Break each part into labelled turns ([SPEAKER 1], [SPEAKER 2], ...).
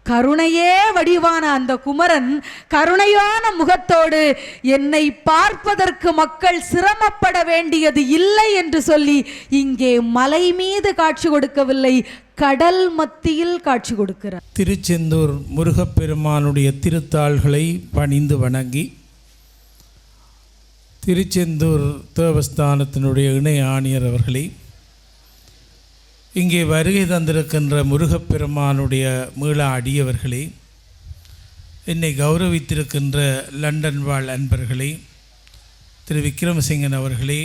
[SPEAKER 1] கருணையே வடிவான அந்த குமரன் கருணையான முகத்தோடு என்னை பார்ப்பதற்கு மக்கள் சிரமப்பட வேண்டியது இல்லை என்று சொல்லி இங்கே மலை மீது காட்சி கொடுக்கவில்லை, கடல் மத்தியில் காட்சி கொடுக்கிறார்.
[SPEAKER 2] திருச்செந்தூர் முருகப்பெருமானுடைய திருத்தாள்களை பணிந்து வணங்கி திருச்செந்தூர் தேவஸ்தானத்தினுடைய இணை ஆணையர் அவர்களை, இங்கே வருகை தந்திருக்கின்ற முருகப்பெருமானுடைய மீள அடியவர்களே, என்னை கௌரவித்திருக்கின்ற லண்டன் வாழ் அன்பர்களே, திரு விக்ரமசிங்கன் அவர்களே,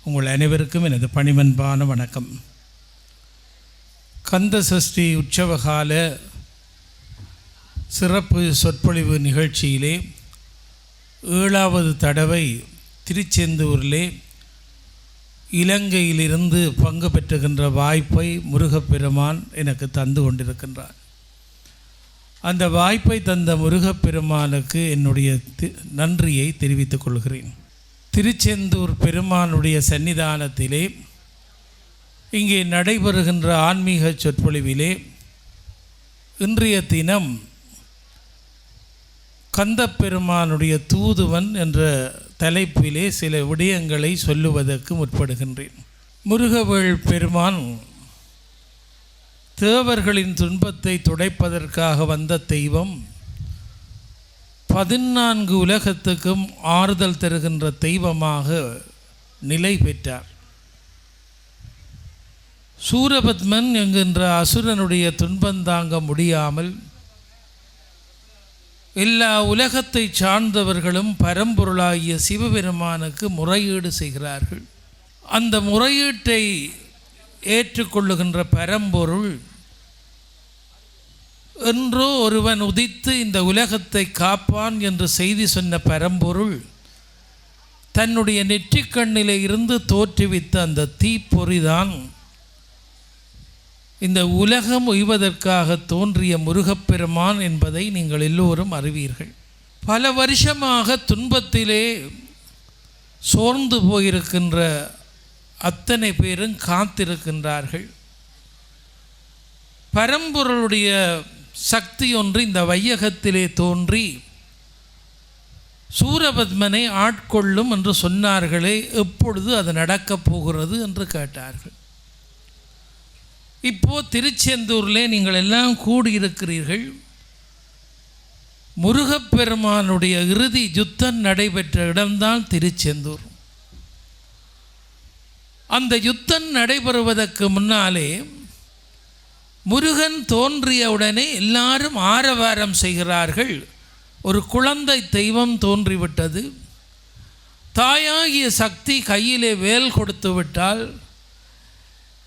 [SPEAKER 2] உங்கள் அனைவருக்கும் எனது பணிவன்பான வணக்கம். கந்த சஷ்டி உற்சவகால சிறப்பு சொற்பொழிவு நிகழ்ச்சியிலே 7வது தடவை திருச்செந்தூரிலே இலங்கையிலிருந்து பங்கு பெற்றுகின்ற வாய்ப்பை முருகப்பெருமான் எனக்கு தந்து கொண்டிருக்கின்றார். அந்த வாய்ப்பை தந்த முருகப்பெருமானுக்கு என்னுடைய நன்றியை தெரிவித்துக் கொள்கிறேன். திருச்செந்தூர் பெருமானுடைய சன்னிதானத்திலே இங்கே நடைபெறுகின்ற ஆன்மீக சொற்பொழிவிலே இன்றைய தினம் கந்தப்பெருமானுடைய தூதுவன் என்ற தலைப்பிலே சில விடயங்களை சொல்லுவதற்கு முற்படுகின்றேன். முருகவேள் பெருமான் தேவர்களின் துன்பத்தை துடைப்பதற்காக வந்த தெய்வம், 14 உலகத்துக்கும் ஆறுதல் தருகின்ற தெய்வமாக நிலை பெற்றார். சூரபத்மன் என்கின்ற அசுரனுடைய துன்பந்தாங்க முடியாமல் எல்லா உலகத்தை சார்ந்தவர்களும் பரம்பொருளாகிய சிவபெருமானுக்கு முறையீடு செய்கிறார்கள். அந்த முறையீட்டை ஏற்றுக்கொள்ளுகின்ற பரம்பொருள் என்றோ ஒருவன் உதித்து இந்த உலகத்தை காப்பான் என்று செய்தி சொன்ன பரம்பொருள் தன்னுடைய நெற்றிக்கண்ணிலே இருந்து தோற்றுவித்த அந்த தீப்பொறிதான் இந்த உலகம் உய்வதற்காக தோன்றிய முருகப்பெருமான் என்பதை நீங்கள் எல்லோரும் அறிவீர்கள். பல வருஷமாக துன்பத்திலே சோர்ந்து போயிருக்கின்ற அத்தனை பேரும் காத்திருக்கின்றார்கள். பரம்பொருளுடைய சக்தி ஒன்று இந்த வையகத்திலே தோன்றி சூரபத்மனை ஆட்கொள்ளும் என்று சொன்னார்களே, எப்பொழுது அது நடக்கப் போகிறது என்று கேட்டார்கள். இப்போது திருச்செந்தூரில் நீங்கள் எல்லாம் கூடியிருக்கிறீர்கள். முருகப்பெருமானுடைய இறுதி யுத்தம் நடைபெற்ற இடம்தான் திருச்செந்தூர். அந்த யுத்தம் நடைபெறுவதற்கு முன்னாலே முருகன் தோன்றியவுடனே எல்லாரும் ஆரவாரம் செய்கிறார்கள். ஒரு குழந்தை தெய்வம் தோன்றிவிட்டது. தாயாகிய சக்தி கையிலே வேல் கொடுத்து விட்டால்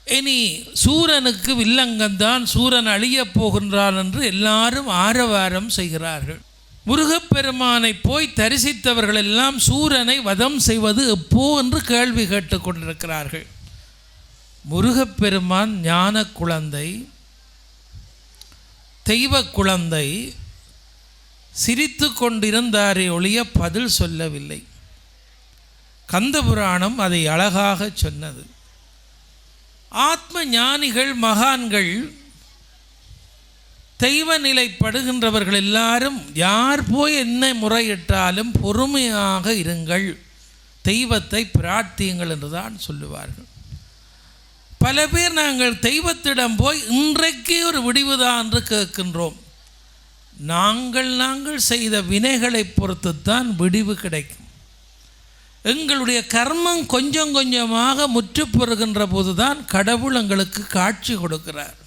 [SPEAKER 2] இனி சூரனுக்கு வில்லங்கம்தான், சூரன் அழியப் போகின்றான் என்று எல்லாரும் ஆரவாரம் செய்கிறார்கள். முருகப்பெருமானை போய் தரிசித்தவர்கள் எல்லாம் சூரனை வதம் செய்வது எப்போ என்று கேள்வி கேட்டுக் கொண்டிருக்கிறார்கள். முருகப்பெருமான் ஞான குழந்தை, தெய்வ குழந்தை, சிரித்து கொண்டிருந்தாரே ஒழிய பதில் சொல்லவில்லை. கந்தபுராணம் அதை அழகாக சொன்னது. ஆத்ம ஞானிகள், மகான்கள், தெய்வ நிலைப்படுகின்றவர்கள் எல்லாரும் யார் போய் என்ன முறையிட்டாலும் பொறுமையாக இருங்கள், தெய்வத்தை பிரார்த்தியுங்கள் என்றுதான் சொல்லுவார்கள். பல பேர் நாங்கள் தெய்வத்திடம் போய் இன்றைக்கு ஒரு விடிவுதான் என்று கேட்கின்றோம். நாங்கள் செய்த வினைகளை பொறுத்துத்தான் விடிவு கிடைக்கும். எங்களுடைய கர்மம் கொஞ்சம் கொஞ்சமாக முற்றுப்பெறுகின்ற போதுதான் கடவுள் எங்களுக்கு காட்சி கொடுக்கிறார்.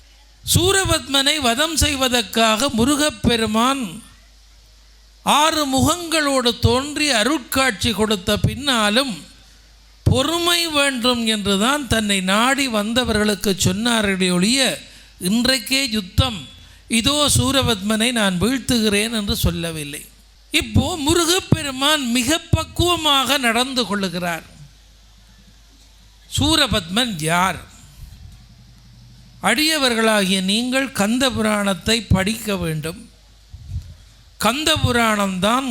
[SPEAKER 2] சூரபத்மனை வதம் செய்வதற்காக முருகப்பெருமான் 6 முகங்களோடு தோன்றி அருட்காட்சி கொடுத்த பின்னாலும் பொறுமை வேண்டும் என்றுதான் தன்னை நாடி வந்தவர்களுக்கு சொன்னார்களே ஒழிய இன்றைக்கே யுத்தம், இதோ சூரபத்மனை நான் வீழ்த்துகிறேன் என்று சொல்லவில்லை. இப்போ முருகப்பெருமான் மிக பக்குவமாக நடந்து கொள்ளுகிறார். சூரபத்மன் யார்? அடியவர்களாகிய நீங்கள் கந்த புராணத்தை படிக்க வேண்டும். கந்த புராணம்தான்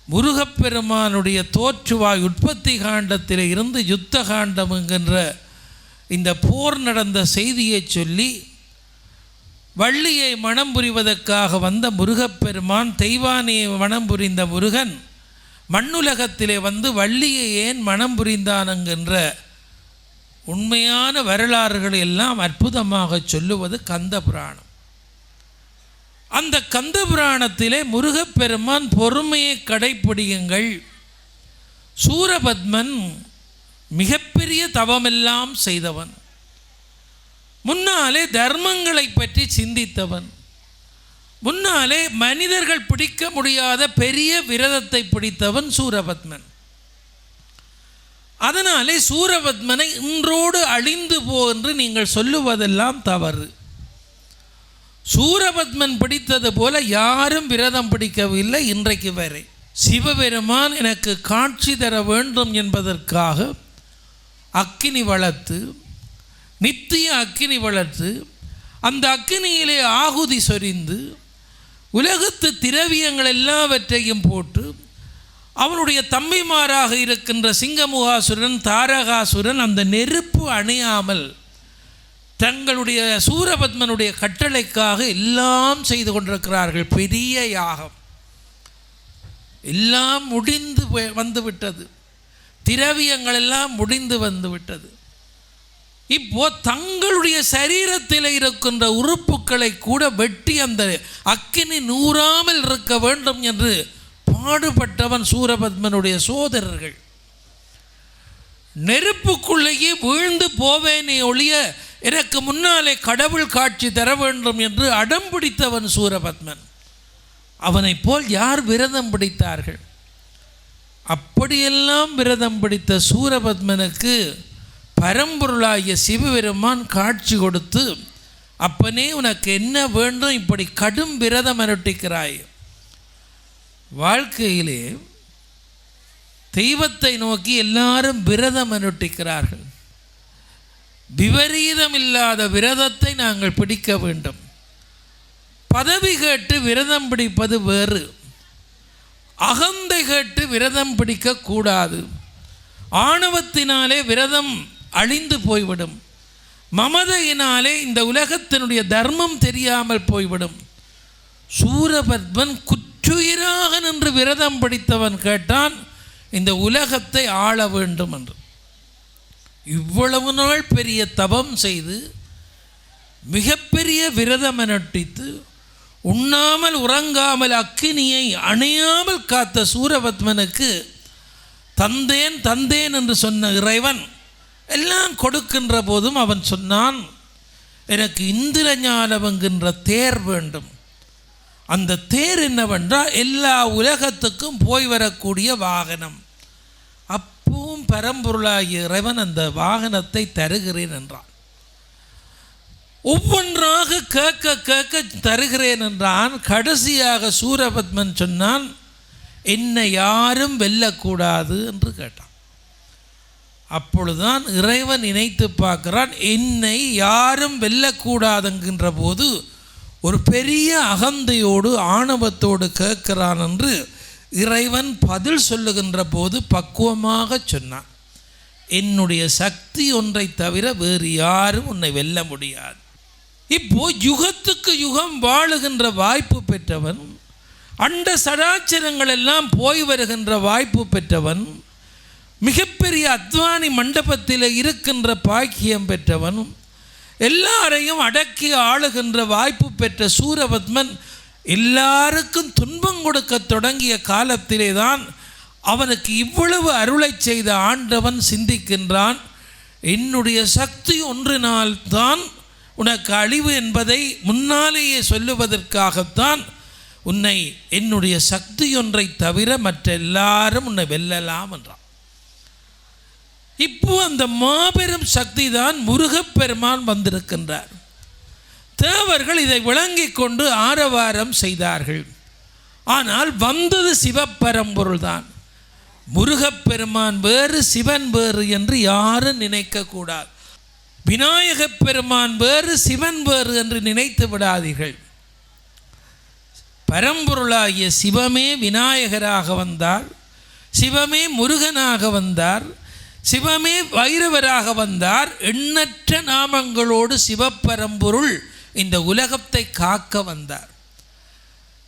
[SPEAKER 2] முருகப்பெருமானுடைய தோற்றுவாய் உற்பத்தி காண்டத்தில் இருந்து யுத்த காண்டம் என்கின்ற இந்த போர் நடந்த செய்தியை சொல்லி வள்ளியை மணம் புரிவதற்காக வந்த முருகப்பெருமான், தெய்வானையை மணம் புரிந்த முருகன் மண்ணுலகத்திலே வந்து வள்ளியை ஏன் மணம் புரிந்தானுங்கின்ற உண்மையான வரலாறுகளை எல்லாம் அற்புதமாக சொல்லுவது கந்த புராணம். அந்த கந்த புராணத்திலே முருகப்பெருமான் பொறுமையை கடைப்பிடியுங்கள், சூரபத்மன் மிகப்பெரிய தவமெல்லாம் செய்தவன், முன்னாலே தர்மங்களை பற்றி சிந்தித்தவன், முன்னாலே மனிதர்கள் பிடிக்க முடியாத பெரிய விரதத்தை பிடித்தவன் சூரபத்மன். அதனாலே சூரபத்மனை இன்றோடு அழிந்து போ என்று நீங்கள் சொல்லுவதெல்லாம் தவறு. சூரபத்மன் பிடித்தது போல யாரும் விரதம் பிடிக்கவில்லை இன்றைக்கு வரை. சிவபெருமான் எனக்கு காட்சி தர வேண்டும் என்பதற்காக அக்கினி வளர்த்து, நித்திய அக்கினி வளர்த்து, அந்த அக்கினியிலே ஆகுதி சொரிந்து உலகத்து திரவியங்கள் எல்லாவற்றையும் போட்டு அவனுடைய தம்பிமாராக இருக்கின்ற சிங்கமுகாசுரன், தாரகாசுரன் அந்த நெருப்பு அணையாமல் தங்களுடைய சூரபத்மனுடைய கட்டளைக்காக எல்லாம் செய்து கொண்டிருக்கிறார்கள். பெரிய யாகம் எல்லாம் முடிந்து வந்துவிட்டது, திரவியங்கள் எல்லாம் முடிந்து வந்துவிட்டது. இப்போ தங்களுடைய சரீரத்தில் இருக்கின்ற உறுப்புகளை கூட வெட்டி அந்த அக்கினி நூறாமல் இருக்க வேண்டும் என்று பாடுபட்டவன் சூரபத்மனுடைய சோதரர்கள். நெருப்புக்குள்ளேயே வீழ்ந்து போவேனே ஒழிய எனக்கு முன்னாலே கடவுள் காட்சி தர வேண்டும் என்று அடம் பிடித்தவன் சூரபத்மன். அவனை போல் யார் விரதம் பிடித்தார்கள்? அப்படியெல்லாம் விரதம் பிடித்த சூரபத்மனுக்கு பரம்பொருளாகிய சிவபெருமான் காட்சி கொடுத்து, அப்பனே உனக்கு என்ன வேண்டும், இப்படி கடும் விரதம் அனுட்டிக்கிறாய்? வாழ்க்கையிலே தெய்வத்தை நோக்கி எல்லாரும் விரதம் அனுட்டிக்கிறார்கள். விபரீதம் இல்லாத விரதத்தை நாங்கள் பிடிக்க வேண்டும். பதவி கேட்டு விரதம் பிடிப்பது வேறு, அகந்தை கேட்டு விரதம் பிடிக்கக்கூடாது. ஆணவத்தினாலே விரதம் அழிந்து போய்விடும், மமதையினாலே இந்த உலகத்தினுடைய தர்மம் தெரியாமல் போய்விடும். சூரபத்மன் குற்றுயிராக நின்று விரதம் பிடித்தவன் கேட்டான், இந்த உலகத்தை ஆள வேண்டும் என்று. இவ்வளவு நாள் பெரிய தவம் செய்து மிகப்பெரிய விரதம் அனுட்டித்து உண்ணாமல் உறங்காமல் அக்கினியை அணையாமல் காத்த சூரபத்மனுக்கு தந்தேன் தந்தேன் என்று சொன்ன இறைவன் எல்லாம் கொடுக்கின்ற போதும் அவன் சொன்னான், எனக்கு இந்திர ஞானம் என்கின்ற தேர் வேண்டும். அந்த தேர் என்னவென்றால் எல்லா உலகத்துக்கும் போய் வரக்கூடிய வாகனம். அப்பவும் பரம்பொருளாகிய இறைவன் அந்த வாகனத்தை தருகிறேன் என்றான். ஒவ்வொன்றாக கேட்க கேட்க தருகிறேன் என்றான். கடைசியாக சூரபத்மன் சொன்னான், என்னை யாரும் வெல்லக்கூடாது என்று கேட்டான். அப்பொழுதுதான் இறைவன் நினைத்து பார்க்கிறான், என்னை யாரும் வெல்லக்கூடாதுங்கின்ற போது ஒரு பெரிய அகந்தையோடு ஆணவத்தோடு கேட்கிறான் என்று இறைவன் பதில் சொல்லுகின்ற போது பக்குவமாக சொன்னான், என்னுடைய சக்தி ஒன்றை தவிர வேறு யாரும் உன்னை வெல்ல முடியாது. இப்போ யுகத்துக்கு யுகம் வாழுகின்ற வாய்ப்பு பெற்றவன், அண்ட சடாச்சரங்கள் எல்லாம் போய் வருகின்ற வாய்ப்பு பெற்றவன், மிகப்பெரிய அத்வானி மண்டபத்தில் இருக்கின்ற பாக்கியம் பெற்றவன், எல்லாரையும் அடக்கி ஆளுகின்ற வாய்ப்பு பெற்ற சூரபத்மன் எல்லாருக்கும் துன்பம் கொடுக்க தொடங்கிய காலத்திலே தான் அவனுக்கு இவ்வளவு அருளை செய்த ஆண்டவன் சிந்திக்கின்றான், என்னுடைய சக்தி ஒன்றினால் தான் உனக்கு அழிவு என்பதை முன்னாலேயே சொல்லுவதற்காகத்தான் உன்னை என்னுடைய சக்தி ஒன்றை தவிர மற்ற எல்லாரும் உன்னை வெல்லலாம் என்றான். இப்போ அந்த மாபெரும் சக்தி தான் முருகப்பெருமான் வந்திருக்கின்றார். தேவர்கள் இதை விளங்கி கொண்டு ஆரவாரம் செய்தார்கள். ஆனால் வந்தது சிவப்பரம்பொருள் தான். முருகப்பெருமான் வேறு சிவன் வேறு என்று யாரும் நினைக்கக்கூடாது. விநாயகப் பெருமான் வேறு சிவன் வேறு என்று நினைத்து விடாதீர்கள். பரம்பொருளாகிய சிவமே விநாயகராக வந்தார், சிவமே முருகனாக வந்தார், சிவமே வைரவராக வந்தார். எண்ணற்ற நாமங்களோடு சிவப்பரம்பொருள் இந்த உலகத்தை காக்க வந்தார்.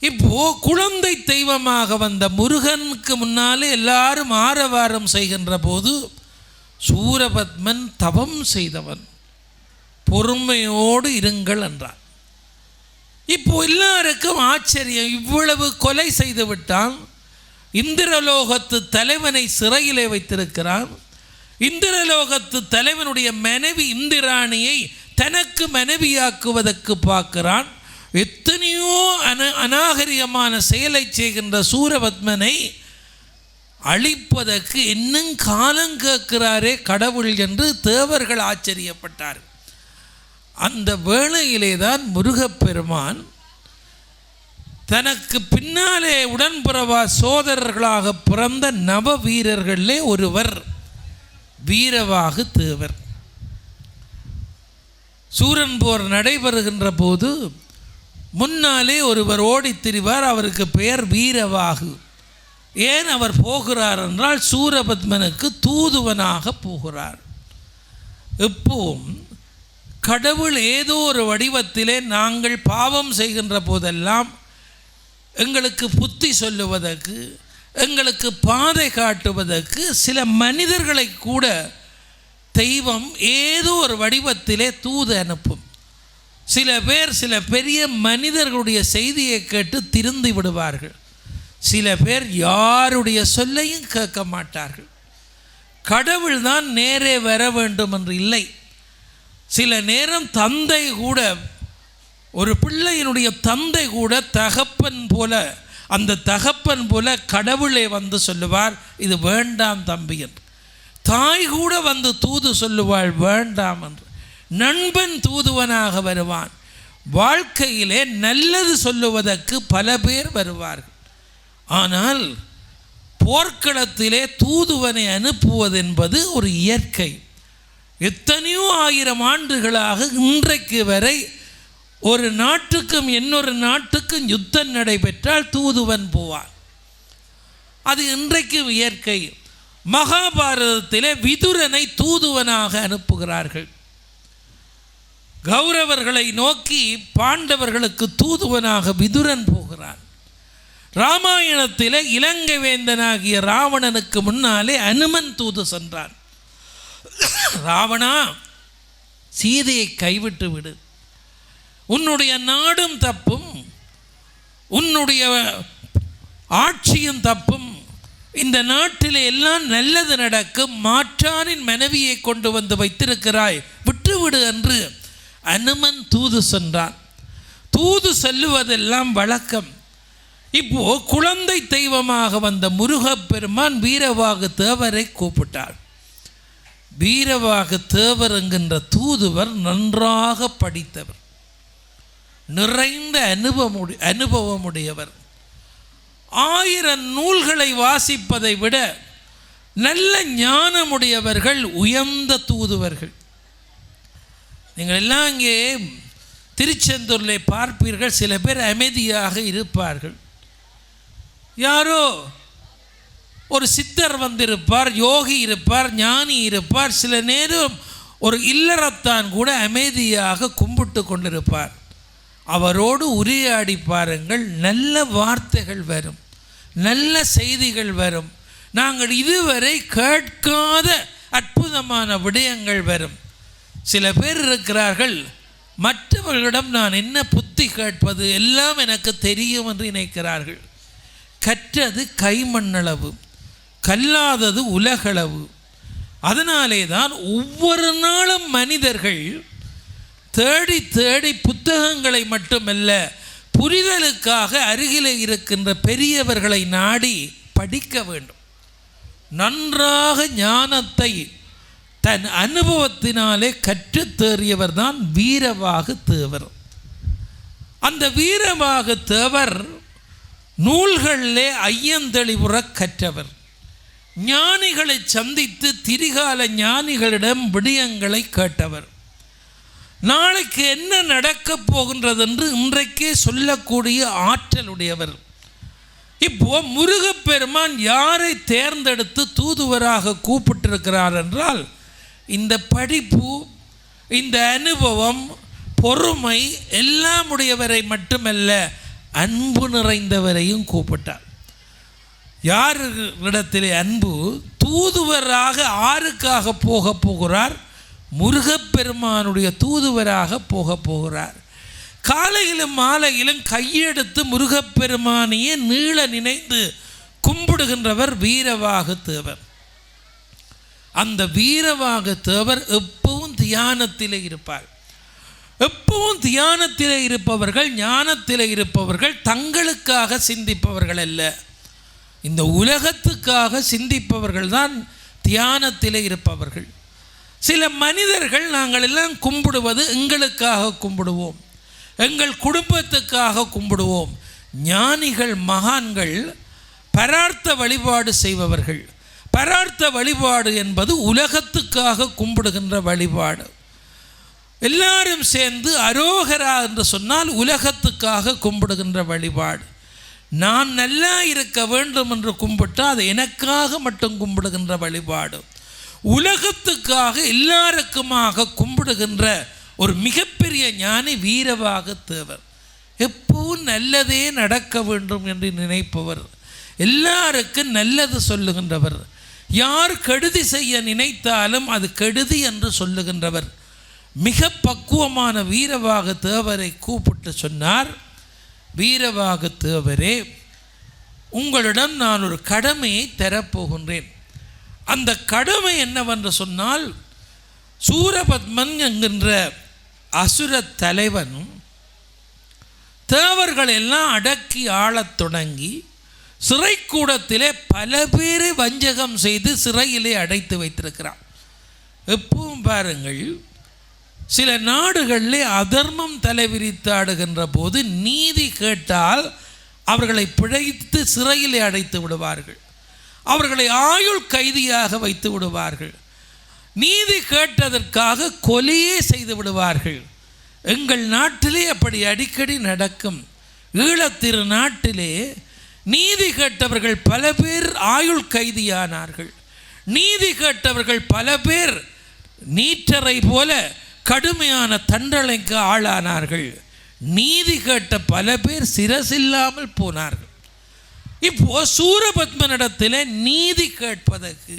[SPEAKER 2] இப்போ குழந்தை தெய்வமாக வந்த முருகனுக்கு முன்னாலே எல்லாரும் ஆரவாரம் செய்கின்ற போது சூரபத்மன் தவம் செய்தவன், பொறுமையோடு இருங்கள் என்றார். இப்போ எல்லாருக்கும் ஆச்சரியம், இவ்வளவு கொலை செய்து விட்டான், இந்திரலோகத்து தலைவனை சிறையிலே வைத்திருக்கிறான், இந்திரலோகத்து தலைவனுடைய மனைவி இந்திராணியை தனக்கு மனைவியாக்குவதற்கு பார்க்கிறான், எத்தனையோ அநாகரிகமான செயலை செய்கின்ற சூரபத்மனை அழிப்பதற்கு இன்னும் காலம் கேட்கிறாரே கடவுள் என்று தேவர்கள் ஆச்சரியப்பட்டார். அந்த வேளையிலே தான் முருகப்பெருமான் தனக்கு பின்னாலே உடன்பிறவா சோதரர்களாக பிறந்த நவ வீரர்களே ஒருவர் வீரவாகு தேவர். சூரன் போர் நடைபெறுகின்ற போது முன்னாலே ஒருவர் ஓடித் திரிவார், அவருக்கு பெயர் வீரவாகு. ஏன் அவர் போகிறார் என்றால் சூரபத்மனுக்கு தூதுவனாக போகிறார். எப்பவும் கடவுள் ஏதோ ஒரு வடிவத்திலே நாங்கள் பாவம் செய்கின்ற போதெல்லாம் எங்களுக்கு புத்தி சொல்லுவதற்கு, எங்களுக்கு பாதை காட்டுவதற்கு சில மனிதர்களை கூட தெய்வம் ஏதோ ஒரு வடிவத்திலே தூது அனுப்பும். சில பேர் சில பெரிய மனிதர்களுடைய செய்தியை கேட்டு திருந்தி விடுவார்கள், சில பேர் யாருடைய சொல்லையும் கேட்க மாட்டார்கள். கடவுள் தான் நேரே வர வேண்டும் என்று இல்லை. சில நேரம் தந்தை கூட, ஒரு பிள்ளையினுடைய தந்தை கூட தகப்பன் போல, அந்த தகப்பன் போல கடவுளை வந்து சொல்லுவார், இது வேண்டாம் தம்பி என்று. தாய் கூட வந்து தூது சொல்லுவாள், வேண்டாம் என்று. நண்பன் தூதுவனாக வருவான். வாழ்க்கையிலே நல்லது சொல்லுவதற்கு பல பேர் வருவார்கள். ஆனால் போர்க்களத்திலே தூதுவனை அனுப்புவது என்பது ஒரு இயற்கை. எத்தனையோ ஆயிரம் ஆண்டுகளாக இன்றைக்கு வரை ஒரு நாட்டுக்கும் இன்னொரு நாட்டுக்கும் யுத்தம் நடைபெற்றால் தூதுவன் போவான். அது இன்றைக்கு இயற்கை. மகாபாரதத்திலே விதுரனை தூதுவனாக அனுப்புகிறார்கள். கௌரவர்களை நோக்கி பாண்டவர்களுக்கு தூதுவனாக விதுரன் போகிறான். ராமாயணத்திலே இலங்கை வேந்தனாகிய ராவணனுக்கு முன்னாலே அனுமன் தூது சென்றான். ராவணா, சீதையை கைவிட்டு விடு, உன்னுடைய நாடும் தப்பும், உன்னுடைய ஆட்சியும் தப்பும், இந்த நாட்டில் எல்லாம் நல்லது நடக்கும், மாற்றானின் மனைவியை கொண்டு வந்து வைத்திருக்கிறாய், விட்டுவிடு என்று அனுமன் தூது சென்றான். தூது செல்லுவதெல்லாம் வழக்கம். இப்போ குழந்தை தெய்வமாக வந்த முருகப்பெருமான் வீரவாகு தேவரை கூப்பிட்டார். வீரவாகு தேவர் என்கின்ற தூதுவர் நன்றாக படித்தவர், நிறைந்த அனுபவமுடையவர். 1000 நூல்களை வாசிப்பதை விட நல்ல ஞானமுடையவர்கள் உயர்ந்த தூதுவர்கள். நீங்கள் எல்லாம் இங்கே திருச்செந்தூரில் பார்ப்பீர்கள், சில பேர் அமைதியாக இருப்பார்கள். யாரோ ஒரு சித்தர் வந்திருப்பார், யோகி இருப்பார், ஞானி இருப்பார். சில நேரம் ஒரு இல்லறத்தான் கூட அமைதியாக கும்பிட்டு கொண்டிருப்பார். அவரோடு உரையாடி பாருங்கள், நல்ல வார்த்தைகள் வரும், நல்ல செய்திகள் வரும், நாங்கள் இதுவரை கேட்காத அற்புதமான விடயங்கள் வரும். சில பேர் இருக்கிறார்கள், மற்றவர்களிடம் நான் என்ன புத்தி கேட்பது, எல்லாம் எனக்கு தெரியும் என்று நினைக்கிறார்கள். கற்றது கைமண்ணளவு, கல்லாதது உலகளவு. அதனாலே தான் ஒவ்வொரு நாளும் மனிதர்கள் தேடி தேடி புத்தகங்களை மட்டுமல்ல, புரிதலுக்காக அருகிலே இருக்கின்ற பெரியவர்களை நாடி படிக்க வேண்டும். நன்றாக ஞானத்தை தன் அனுபவத்தினாலே கற்றுத் தேறியவர் தான் வீரவாகு தேவர். அந்த வீரவாகு தேவர் நூல்களிலே ஐயந்தெளிவுற கற்றவர். ஞானிகளை சந்தித்து திரிகால ஞானிகளிடம் விடயங்களை கேட்டவர். நாளைக்கு என்ன நடக்கப் போகின்றது என்று இன்றைக்கே சொல்லக்கூடிய ஆற்றலுடையவர். இப்போ முருகப்பெருமான் யாரை தேர்ந்தெடுத்து தூதுவராக கூப்பிட்டிருக்கிறார் என்றால், இந்த படிப்பு, இந்த அனுபவம், பொறுமை, எல்லாம் உடையவரை மட்டுமல்ல அன்பு நிறைந்தவரையும் கூப்பிட்டார். யாரிடத்திலே அன்பு? தூதுவராக ஆருக்காக போகிறார்? முருகப்பெருமானுடைய தூதுவராக போகிறார். காலையிலும் மாலையிலும் கையெடுத்து முருகப்பெருமானையே நீள நினைந்து கும்பிடுகின்றவர் வீரவாகு தேவர். அந்த வீரவாகு தேவர் எப்பவும் தியானத்திலே இருப்பார். எப்பவும் தியானத்திலே இருப்பவர்கள், ஞானத்திலே இருப்பவர்கள் தங்களுக்காக சிந்திப்பவர்கள் அல்ல, இந்த உலகத்துக்காக சிந்திப்பவர்கள் தான் தியானத்திலே இருப்பவர்கள். சில மனிதர்கள் நாங்கள் எல்லாம் கும்பிடுவது எங்களுக்காக கும்பிடுவோம், எங்கள் குடும்பத்துக்காக கும்பிடுவோம். ஞானிகள், மகான்கள் பரார்த்த வழிபாடு செய்பவர்கள். பரார்த்த வழிபாடு என்பது உலகத்துக்காக கும்பிடுகின்ற வழிபாடு. எல்லாரும் சேர்ந்து அரோகரா என்று சொன்னால் உலகத்துக்காக கும்பிடுகின்ற வழிபாடு. நான் நல்லா இருக்க வேண்டும் என்று கும்பிட்டால் அது எனக்காக மட்டும் கும்பிடுகின்ற வழிபாடு. உலகத்துக்காக எல்லாருக்குமாக கும்பிடுகின்ற ஒரு மிகப்பெரிய ஞானி வீரவாகு தேவர். எப்பவும் நல்லதே நடக்க வேண்டும் என்று நினைப்பவர், எல்லாருக்கும் நல்லது சொல்லுகின்றவர். யார் கெடுதி செய்ய நினைத்தாலும் அது கெடுதி என்று சொல்லுகின்றவர். மிக பக்குவமான வீரவாகு தேவரை கூப்பிட்டு சொன்னார், வீரவாகு தேவரே, உங்களிடம் நான் ஒரு கடமையை தரப்போகின்றேன். அந்த கடமை என்னவென்று சொன்னால், சூரபத்மன் என்கின்ற அசுர தலைவன் தேவர்கள் எல்லாம் அடக்கி ஆளத் தொடங்கி சிறைக்கூடத்திலே பல பேரை வஞ்சகம் செய்து சிறையிலே அடைத்து வைத்திருக்கிறான். எப்பவும் பாருங்கள், சில நாடுகளிலே அதர்மம் தலைவிரித்து ஆடுகின்ற போது நீதி கேட்டால் அவர்களை பிழைத்து சிறையிலே அடைத்து விடுவார்கள், அவர்களை ஆயுள் கைதியாக வைத்து விடுவார்கள். நீதி கேட்டதற்காக கொலையே செய்து விடுவார்கள். எங்கள் நாட்டிலே அப்படி அடிக்கடி நடக்கும். ஈழத்திரு நாட்டிலே நீதி கேட்டவர்கள் பல பேர் ஆயுள் கைதியானார்கள். நீதி கேட்டவர்கள் பல பேர் நீற்றரை போல கடுமையான தண்டனைக்கு ஆளானார்கள். நீதி கேட்ட பல பேர் சிரசில்லாமல் போனார்கள். இப்போ சூரபத்மனிடத்தில் நீதி கேட்பதற்கு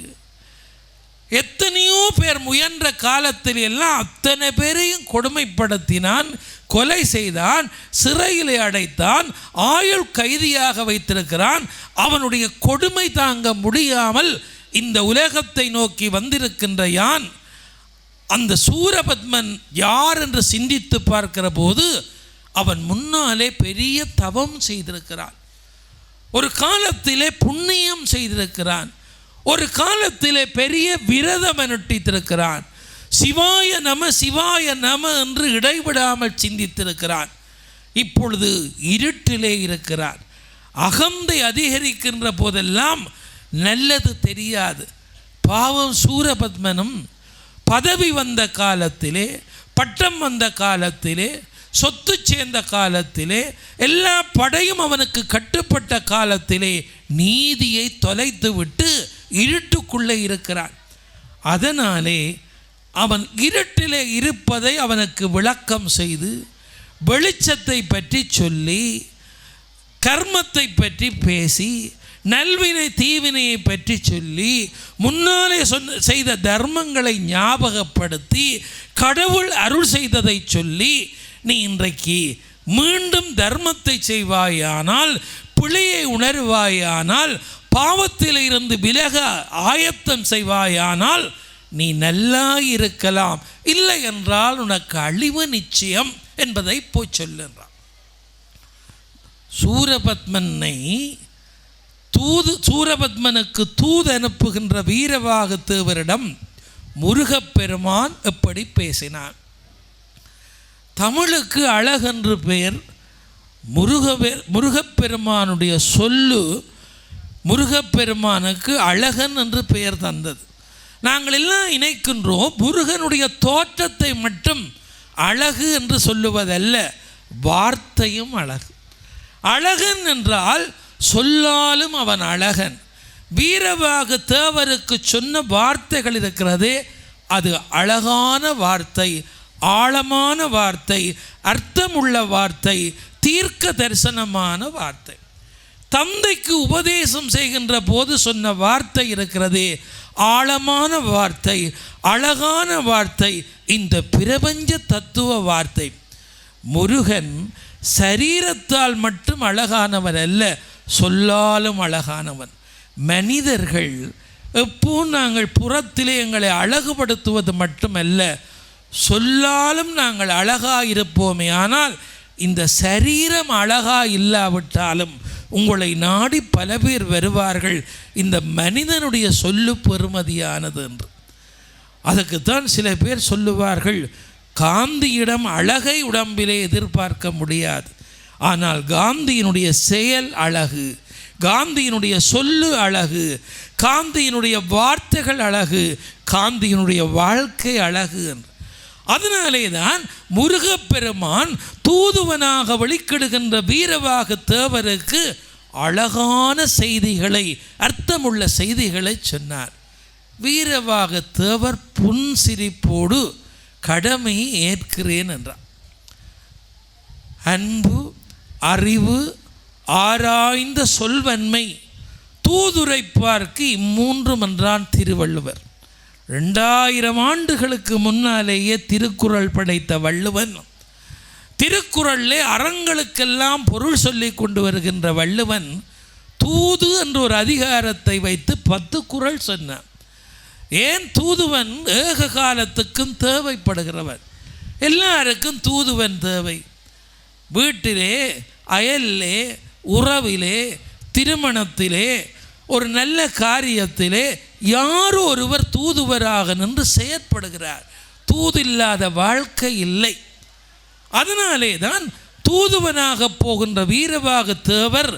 [SPEAKER 2] எத்தனையோ பேர் முயன்ற காலத்தில் எல்லாம் அத்தனை பேரையும் கொடுமைப்படுத்தினான், கொலை செய்தான், சிறையிலே அடைத்தான், ஆயுள் கைதியாக வைத்திருக்கிறான். அவனுடைய கொடுமை தாங்க முடியாமல் இந்த உலகத்தை நோக்கி வந்திருக்கின்ற யான் அந்த சூரபத்மன் யார் என்று சிந்தித்து பார்க்கிற போது அவன் முன்னாலே பெரிய தவம் செய்திருக்கிறான், ஒரு காலத்திலே புண்ணியம் செய்திருக்கிறான், ஒரு காலத்திலே பெரிய விரதம் அனுஷ்டித்திருக்கிறான், சிவாய நம சிவாய நம என்று இடைவிடாமல் சிந்தித்திருக்கிறான். இப்பொழுது இருட்டிலே இருக்கிறான். அகந்தை அதிகரிக்கின்ற போதெல்லாம் நல்லது தெரியாது. பாவம் சூரபத்மனும் பதவி வந்த காலத்திலே, பட்டம் வந்த காலத்திலே, சொத்து சேர்ந்த காலத்திலே, எல்லா படையும் அவனுக்கு கட்டுப்பட்ட காலத்திலே நீதியை தொலைத்து விட்டு இருட்டுக்குள்ளே இருக்கிறான். அதனாலே அவன் இருட்டிலே இருப்பதை அவனுக்கு விளக்கம் செய்து வெளிச்சத்தை பற்றி சொல்லி கர்மத்தை பற்றி பேசி நல்வினை தீவினையை பற்றி சொல்லி முன்னாலே செய்த தர்மங்களை ஞாபகப்படுத்தி கடவுள் அருள் செய்ததை சொல்லி நீ இன்றைக்கு மீண்டும் தர்மத்தை செய்வாயானால், பிழையை உணர்வாயானால், பாவத்தில் இருந்து விலக ஆயத்தம் செய்வாயானால் நீ நல்லா இருக்கலாம், இல்லை என்றால் உனக்கு அழிவு நிச்சயம் என்பதை போய் சொல்லுகிறான். சூரபத்மனுக்கு தூது அனுப்புகின்ற வீரவாகு தேவரிடம் முருகப்பெருமான் எப்படி பேசினான்? தமிழுக்கு அழகென்று பெயர். முருகப்பெருமானுடைய சொல்லு முருகப்பெருமானுக்கு அழகன் என்று பெயர் தந்தது. நாங்கள் எல்லாம் இணைக்கின்றோம், முருகனுடைய தோற்றத்தை மட்டும் அழகு என்று சொல்லுவதல்ல, வார்த்தையும் அழகு. அழகன் என்றால் சொல்லாலும் அவன் அழகன். வீரவாகு தேவருக்கு சொன்ன வார்த்தைகள் இருக்கிறது, அது அழகான வார்த்தை. ஆழமான வார்த்தை, அர்த்தமுள்ள வார்த்தை, தீர்க்க தரிசனமான வார்த்தை. தந்தைக்கு உபதேசம் செய்கின்ற போது சொன்ன வார்த்தை இருக்கிறதே, ஆழமான வார்த்தை, அழகான வார்த்தை, இந்த பிரபஞ்ச தத்துவ வார்த்தை. முருகன் சரீரத்தால் மட்டும் அழகானவன் அல்ல, சொல்லாலும் அழகானவன். மனிதர்கள் எப்போ நாங்கள் புறத்திலே எங்களை அழகுபடுத்துவது மட்டுமல்ல, சொல்லாலும் நாங்கள் அழகாக இருப்போமே. ஆனால் இந்த சரீரம் அழகாக இல்லாவிட்டாலும் உங்களை நாடி பல பேர் வருவார்கள், இந்த மனிதனுடைய சொல்லு பெறுமதியானது என்று. அதுக்குத்தான் சில பேர் சொல்லுவார்கள், காந்தியிடம் அழகை உடம்பிலே எதிர்பார்க்க முடியாது, ஆனால் காந்தியினுடைய செயல் அழகு, காந்தியினுடைய சொல்லு அழகு, காந்தியினுடைய வார்த்தைகள் அழகு, காந்தியினுடைய வாழ்க்கை அழகு என்று. அதனாலே தான் முருகப்பெருமான் தூதுவனாக வெளிக்கிடுகின்ற வீரவாக தேவருக்கு அழகான செய்திகளை, அர்த்தமுள்ள செய்திகளை சொன்னார். வீரவாக தேவர் புன்சிரிப்போடு கடமையை ஏற்கிறேன் என்றார். அன்பு, அறிவு, ஆராய்ந்த சொல்வன்மை, தூதுரைப்பார்க்கு இம்மூன்றும் என்றான் திருவள்ளுவர். 2000 ஆண்டுகளுக்கு முன்னாலேயே திருக்குறள் படைத்த வள்ளுவன், திருக்குறளிலே அறங்களுக்கெல்லாம் பொருள் சொல்லி கொண்டு வருகின்ற வள்ளுவன் தூது என்ற ஒரு அதிகாரத்தை வைத்து 10 குறள் சொன்னான். ஏன்? தூதுவன் ஏக காலத்துக்கும் தேவைப்படுகிறவன், எல்லாருக்கும் தூதுவன் தேவை. வீட்டிலே, அயலிலே, உறவிலே, திருமணத்திலே, ஒரு நல்ல காரியத்திலே யாரோ ஒருவர் தூதுவராக நின்று செயற்படுகிறார். தூதில்லாத வாழ்க்கை இல்லை. அதனாலே தான் தூதுவனாக போகின்ற வீரவாக தேவர்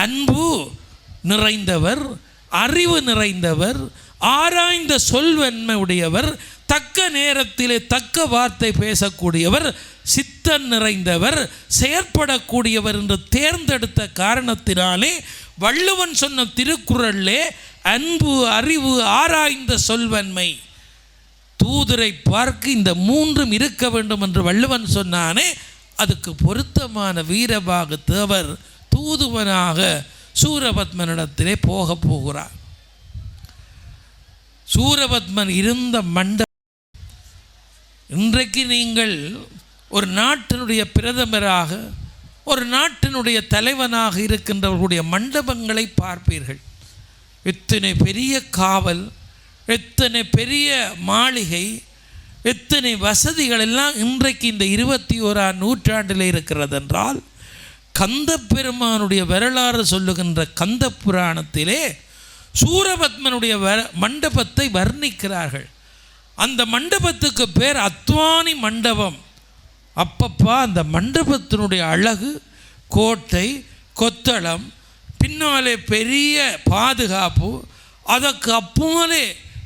[SPEAKER 2] அன்பு நிறைந்தவர், அறிவு நிறைந்தவர், ஆராய்ந்த சொல்வன்மை உடையவர், தக்க நேரத்திலே தக்க வார்த்தை பேசக்கூடியவர், சித்தம் நிறைந்தவர், செயற்படக்கூடியவர் என்று தேர்ந்தெடுத்த காரணத்தினாலே வள்ளுவன் சொன்ன திருக்குறளிலே அன்பு, அறிவு, ஆராய்ந்த சொல்வன்மை, தூதுரை பார்க்க இந்த மூன்றும் இருக்க வேண்டும் என்று வள்ளுவன் சொன்னானே, அதுக்கு பொருத்தமான வீரபாக தேவர் தூதுவனாக சூரபத்மனிடத்திலே போகிறார். சூரபத்மன் இருந்த மண்டபம், இன்றைக்கு நீங்கள் ஒரு நாட்டினுடைய பிரதமராக, ஒரு நாட்டினுடைய தலைவனாக இருக்கின்றவர்களுடைய மண்டபங்களை பார்ப்பீர்கள். எத்தனை பெரிய காவல், எத்தனை பெரிய மாளிகை, எத்தனை வசதிகள் எல்லாம் இன்றைக்கு இந்த 21ஆம் நூற்றாண்டில் இருக்கிறது என்றால், கந்த பெருமானுடைய வரலாறு சொல்லுகின்ற கந்த புராணத்திலே சூரபத்மனுடைய மண்டபத்தை வர்ணிக்கிறார்கள். அந்த மண்டபத்துக்கு பேர் அத்வானி மண்டபம். அப்பப்பா, அந்த மண்டபத்தினுடைய அழகு, கோட்டை, கொத்தளம், பின்னாலே பெரிய பாதுகாப்பு, அதற்கு அப்பாலே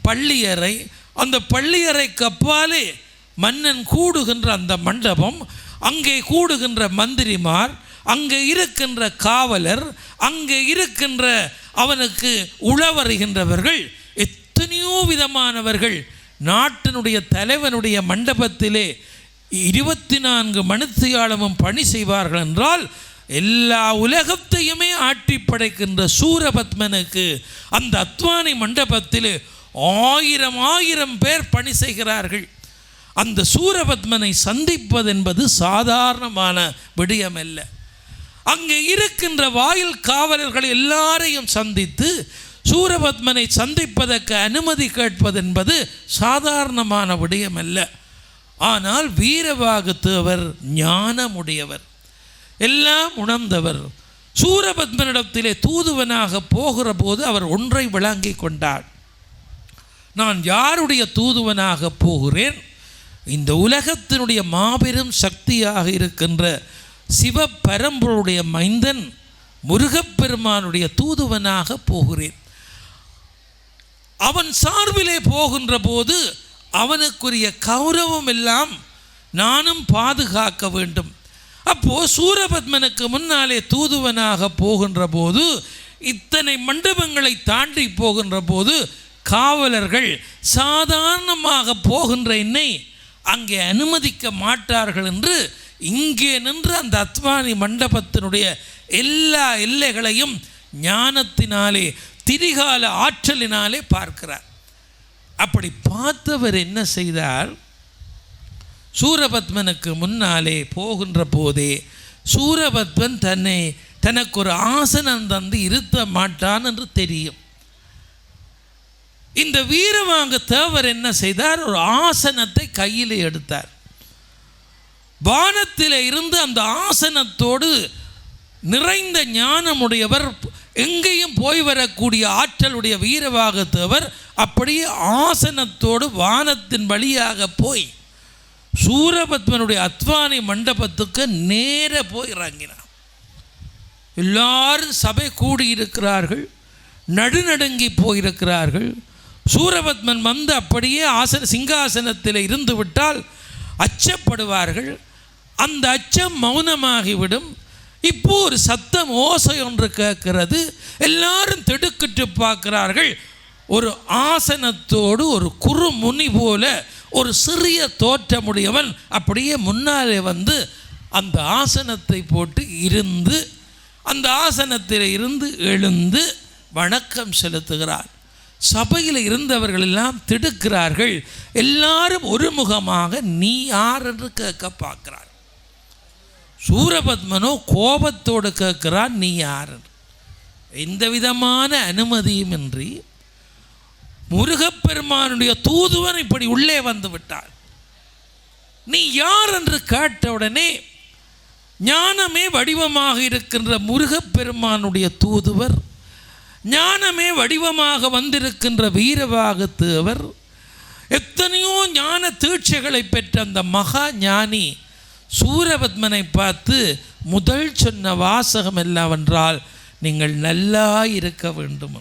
[SPEAKER 2] பள்ளியறை, அந்த பள்ளியறைக்கு அப்பாலே மன்னன் கூடுகின்ற அந்த மண்டபம், அங்கே கூடுகின்ற மந்திரிமார், அங்கே இருக்கின்ற காவலர், அங்கே இருக்கின்ற அவனுக்கு உளவருகின்றவர்கள், எத்தனையோ விதமானவர்கள். நாட்டினுடைய தலைவனுடைய மண்டபத்திலே 24 மணித்தியாலமும் பணி செய்வார்கள் என்றால், எல்லா உலகத்தையுமே ஆட்டி படைக்கின்ற சூரபத்மனுக்கு அந்த அத்வானி மண்டபத்தில் 1000 பேர் பணி செய்கிறார்கள். அந்த சூரபத்மனை சந்திப்பது என்பது சாதாரணமான விடயமல்ல. அங்கே இருக்கின்ற வாயில் காவலர்கள் எல்லாரையும் சந்தித்து சூரபத்மனை சந்திப்பதற்கு அனுமதி கேட்பது என்பது சாதாரணமான விடயமல்ல. ஆனால் வீரவாக தேவர் ஞானமுடையவர், எல்லாம் உணர்ந்தவர். சூரபத்மனிடத்திலே தூதுவனாக போகிற போது அவர் ஒன்றை விளங்கி கொண்டார். நான் யாருடைய தூதுவனாக போகிறேன்? இந்த உலகத்தினுடைய மாபெரும் சக்தியாக இருக்கின்ற சிவபரம்பொருளுடைய மைந்தன் முருகப்பெருமானுடைய தூதுவனாக போகிறேன். அவன் சார்பிலே போகின்ற போது அவனுக்குரிய கௌரவம் எல்லாம் நானும் பாதுகாக்க வேண்டும். அப்போது சூரபத்மனுக்கு முன்னாலே தூதுவனாக போகின்ற போது, இத்தனை மண்டபங்களை தாண்டி போகின்ற போது, காவலர்கள் சாதாரணமாக போகின்ற என்னை அங்கே அனுமதிக்க மாட்டார்கள் என்று இங்கே நின்று அந்த அத்வானி மண்டபத்தினுடைய எல்லா எல்லைகளையும் ஞானத்தினாலே திரிகால ஆற்றலினாலே பார்க்கிறார். அப்படி பார்த்தவர் என்ன செய்தார்? சூரபத்மனுக்கு முன்னாலே போகின்ற போதே சூரபத்மன் தனக்கு ஒரு ஆசனம் தந்து இருத்த மாட்டான் என்று தெரியும். இந்த வீரவாங்க தேவர் என்ன செய்தார்? ஒரு ஆசனத்தை கையில் எடுத்தார். வானத்தில் இருந்து அந்த ஆசனத்தோடு நிறைந்த ஞானமுடையவர், எங்கேயும் போய் வரக்கூடிய ஆற்றலுடைய வீரவாக தேவர் அப்படியே ஆசனத்தோடு வானத்தின் வழியாக போய் சூரபத்மனுடைய அத்வானி மண்டபத்துக்கு நேர போய் இறங்கினார். எல்லாரும் சபை கூடியிருக்கிறார்கள், நடுநடுங்கி போயிருக்கிறார்கள். சூரபத்மன் வந்து அப்படியே சிங்காசனத்தில் இருந்து விட்டால் அச்சப்படுவார்கள். அந்த அச்சம் மௌனமாகிவிடும். இப்போ ஒரு சத்தம் ஓசை ஒன்று கேட்கிறது. எல்லாரும் திடுக்கிட்டு பார்க்கிறார்கள். ஒரு ஆசனத்தோடு ஒரு குறு முனி போல ஒரு சிறிய தோற்றமுடையவன் அப்படியே முன்னாலே வந்து அந்த ஆசனத்தை போட்டு இருந்து அந்த ஆசனத்தில் இருந்து எழுந்து வணக்கம் செலுத்துகிறார். சபையில் இருந்தவர்கள் எல்லாம் திடுக்கிறார்கள். எல்லாரும் ஒருமுகமாக நீ யார் என்று கேட்க பார்க்கிறார். சூரபத்மனோ கோபத்தோடு கேட்கிறார், நீ யார்? எந்த விதமான அனுமதியும் இன்றி முருகப்பெருமானுடைய தூதுவன் இப்படி உள்ளே வந்து விட்டார். நீ யார் என்று கேட்டவுடனே ஞானமே வடிவமாக இருக்கின்ற முருகப்பெருமானுடைய தூதுவர், ஞானமே வடிவமாக வந்திருக்கின்ற வீரவாக தேவர், எத்தனையோ ஞான தீட்சைகளை பெற்ற அந்த மகா ஞானி சூரபத்மனை பார்த்து முதல் சொன்ன வாசகம் என்னவென்றால், நீங்கள் நல்லா இருக்க வேண்டும்.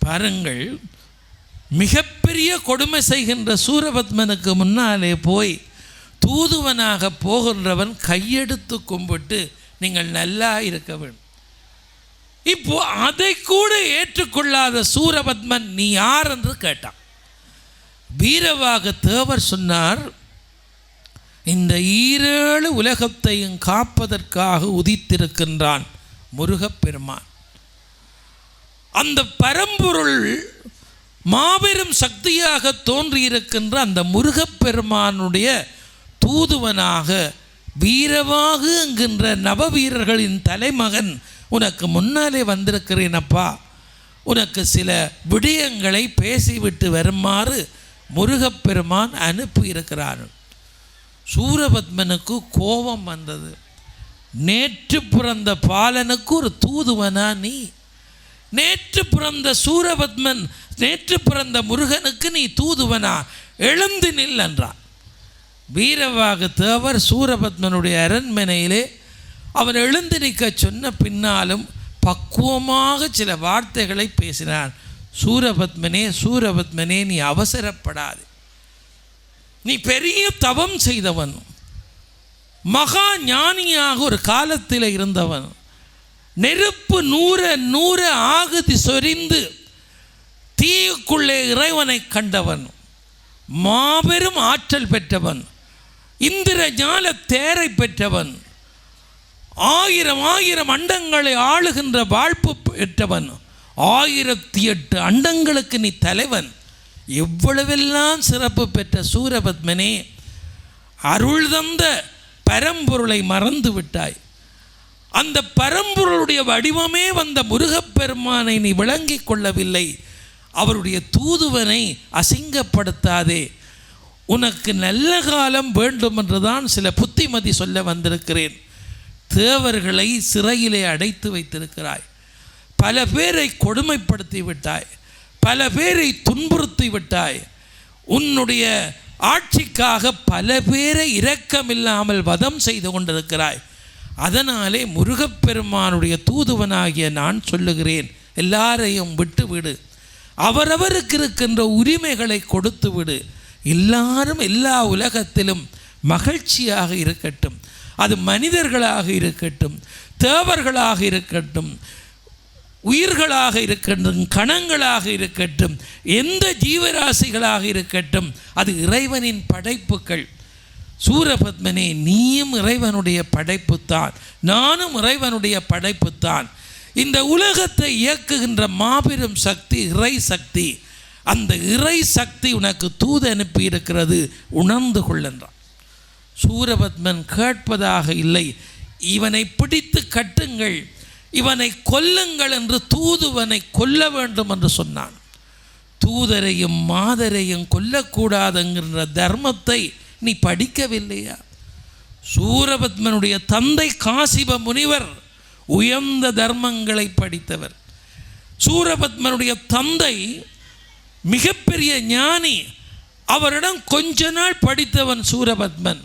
[SPEAKER 2] பாருங்கள், மிகப்பெரிய கொடுமை செய்கின்ற சூரபத்மனுக்கு முன்னாலே போய் தூதுவனாக போகின்றவன் கையெடுத்து கும்பிட்டு நீங்கள் நல்லா இருக்க வேண்டும். இப்போ அதை கூட ஏற்றுக்கொள்ளாத சூரபத்மன் நீ யார் என்று கேட்டான். வீரவாக தேவர் சொன்னார், இந்த 7 உலகத்தையும் காப்பதற்காக உதித்திருக்கின்றான் முருகப்பெருமான். அந்த பரம்பொருள் மாபெரும் சக்தியாக தோன்றியிருக்கின்ற அந்த முருகப்பெருமானுடைய தூதுவனாக வீரவாகு என்கின்ற நவவீரர்களின் தலைமகன் உனக்கு முன்னாலே வந்திருக்கிறேனப்பா, உனக்கு சில விடயங்களை பேசிவிட்டு வருமாறு முருகப்பெருமான் அனுப்பியிருக்கிறான். சூரபத்மனுக்கு கோபம் வந்தது. நேற்று பிறந்த பாலனுக்கு ஒரு தூதுவனா நீ? நேற்று பிறந்த சூரபத்மன், நேற்று பிறந்த முருகனுக்கு நீ தூதுவனா? எழுந்து நில் என்றான். வீரவாக தேவர் சூரபத்மனுடைய அரண்மனையிலே அவன் எழுந்து நிற்க சொன்ன பின்னாலும் பக்குவமாக சில வார்த்தைகளை பேசினான். சூரபத்மனே, சூரபத்மனே, நீ அவசரப்படாது. நீ பெரிய தவம் செய்தவன், மகா ஞானியாக ஒரு காலத்தில் இருந்தவன், நெருப்பு 100 ஆகுதி சொரிந்து தீக்குள்ளே இறைவனை கண்டவன், மாபெரும் ஆற்றல் பெற்றவன், இந்திர ஞான தேரை பெற்றவன், 1000 அண்டங்களை ஆளுகின்ற வாழ்ப்பு பெற்றவன், 1008 அண்டங்களுக்கு நீ தலைவன். எவ்வளவெல்லாம் சிறப்பு பெற்ற சூரபத்மனே, அருள் தந்த பரம்பொருளை மறந்து விட்டாய். அந்த பரம்பொருளுடைய வடிவமே வந்த முருகப்பெருமானை நீ விளங்கி கொள்ளவில்லை. அவருடைய தூதுவனை அசிங்கப்படுத்தாதே. உனக்கு நல்ல காலம் வேண்டும் என்றுதான் சில புத்திமதி சொல்ல வந்திருக்கிறேன். தேவர்களை சிறையிலே அடைத்து வைத்திருக்கிறாய், பல பேரை கொடுமைப்படுத்தி விட்டாய், பல பேரை துன்புறுத்தி விட்டாய். உன்னுடைய ஆட்சிக்காக பல பேரை இரக்கமில்லாமல் வதம் செய்து கொண்டிருக்கிறாய். அதனாலே முருகப்பெருமானுடைய தூதுவனாகிய நான் சொல்லுகிறேன், எல்லாரையும் விட்டுவிடு, அவரவருக்கு இருக்கின்ற உரிமைகளை கொடுத்து விடு. எல்லாரும் எல்லா உலகத்திலும் மகிழ்ச்சியாக இருக்கட்டும். அது மனிதர்களாக இருக்கட்டும், தேவர்களாக இருக்கட்டும், உயிர்களாக இருக்கட்டும், கணங்களாக இருக்கட்டும், எந்த ஜீவராசிகளாக இருக்கட்டும், அது இறைவனின் படைப்புகள். சூரபத்மனே, நீயும் இறைவனுடைய படைப்புத்தான், நானும் இறைவனுடைய படைப்புத்தான். இந்த உலகத்தை இயக்குகின்ற மாபெரும் சக்தி இறை சக்தி. அந்த இறை சக்தி உனக்கு தூது அனுப்பி இருக்கிறது, உணர்ந்து கொள்ளன்றான். சூரபத்மன் கேட்பதாக இல்லை. இவனை பிடித்து கட்டுங்கள், இவனை கொல்லுங்கள் என்று தூதுவனை கொல்ல வேண்டும் என்று சொன்னான். தூதரையும் மாதரையும் கொல்லக்கூடாதுங்கிற தர்மத்தை நீ படிக்கவில்லையா? சூரபத்மனுடைய தந்தை காசிப முனிவர் உயர்ந்த தர்மங்களை படித்தவர். சூரபத்மனுடைய தந்தை மிகப்பெரிய ஞானி. அவரிடம் கொஞ்ச நாள் படித்தவன் சூரபத்மன்.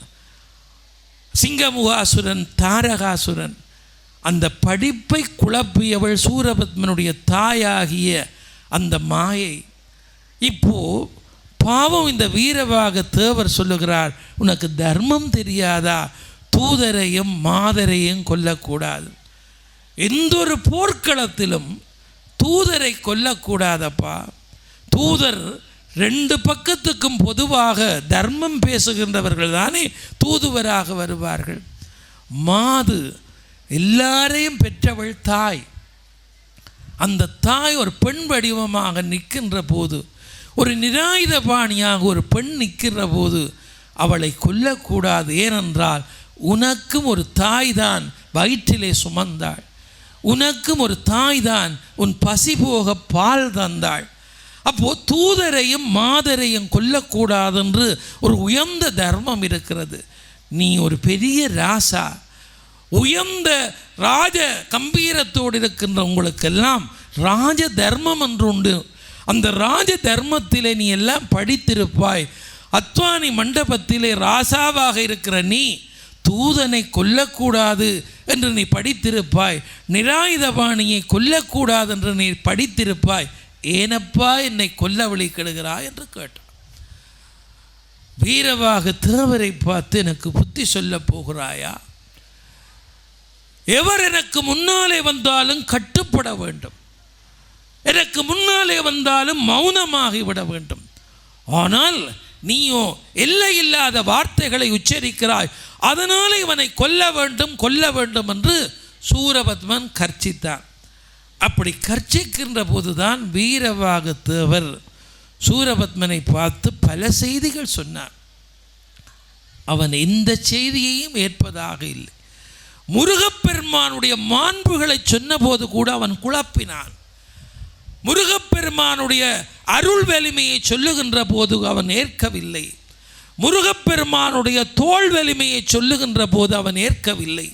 [SPEAKER 2] சிங்கமுகாசுரன், தாரகாசுரன், அந்த படிப்பை குழப்பியவள் சூரபத்மனுடைய தாயாகிய அந்த மாயை. இப்போ பாவம் இந்த வீரவாக தேவர் சொல்லுகிறார், உனக்கு தர்மம் தெரியாதா? தூதரையும் மாதரையும் கொல்லக்கூடாது. எந்த ஒரு போர்க்களத்திலும் தூதரை கொல்லக்கூடாதப்பா. தூதர் ரெண்டு பக்கத்துக்கும் பொதுவாக தர்மம் பேசுகின்றவர்கள் தானே தூதுவராக வருவார்கள். மாது எல்லாரையும் பெற்றவள் தாய். அந்த தாய் ஒரு பெண் வடிவமாக நிற்கின்ற போது, ஒரு நிராயுதபாணியாக ஒரு பெண் நிற்கிற போது அவளை கொல்லக்கூடாது. ஏனென்றால் உனக்கும் ஒரு தாய் தான் வயிற்றிலே சுமந்தாள், உனக்கும் ஒரு தாய் தான் உன் பசி போக பால் தந்தாள். அப்போது தூதரையும் மாதரையும் கொல்லக்கூடாது என்று ஒரு உயர்ந்த தர்மம் இருக்கிறது. நீ ஒரு பெரிய ராசா, உயர்ந்த ராஜ கம்பீரத்தோடு இருக்கின்ற உங்களுக்கெல்லாம் ராஜ தர்மம் என்று உண்டு. அந்த ராஜ தர்மத்திலே நீ எல்லாம் படித்திருப்பாய். அத்வானி மண்டபத்திலே ராசாவாக இருக்கிற நீ தூதனை கொல்லக்கூடாது என்று நீ படித்திருப்பாய். நிராயுதபாணியை கொல்லக்கூடாது என்று நீ படித்திருப்பாய். ஏனப்பா என்னை கொல்ல விழிக்கிடுகிறாய் என்று கேட்டான். வீரவாக தேவரை பார்த்து, எனக்கு புத்தி சொல்ல போகிறாயா? எவர் எனக்கு முன்னாலே வந்தாலும் கட்டுப்பட வேண்டும், எனக்கு முன்னாலே வந்தாலும் மௌனமாகிவிட வேண்டும். ஆனால் நீயோ எல்லை இல்லாத வார்த்தைகளை உச்சரிக்கிறாய். அதனால் இவனை கொல்ல வேண்டும் என்று சூரபத்மன் கர்ச்சித்தான். அப்படி கர்ச்சிக்கின்ற போதுதான் வீரவாக தேவர் சூரபத்மனை பார்த்து பல செய்திகள் சொன்னார். அவன் எந்த செய்தியையும் ஏற்பதாக இல்லை. முருகப்பெருமானுடைய மாண்புகளை சொன்னபோது கூட அவன் குழப்பினான். முருகப்பெருமானுடைய அருள் வலிமையை சொல்லுகின்ற போது அவன் ஏற்கவில்லை. முருகப்பெருமானுடைய தோள் வலிமையை சொல்லுகின்ற போது அவன் ஏற்கவில்லை.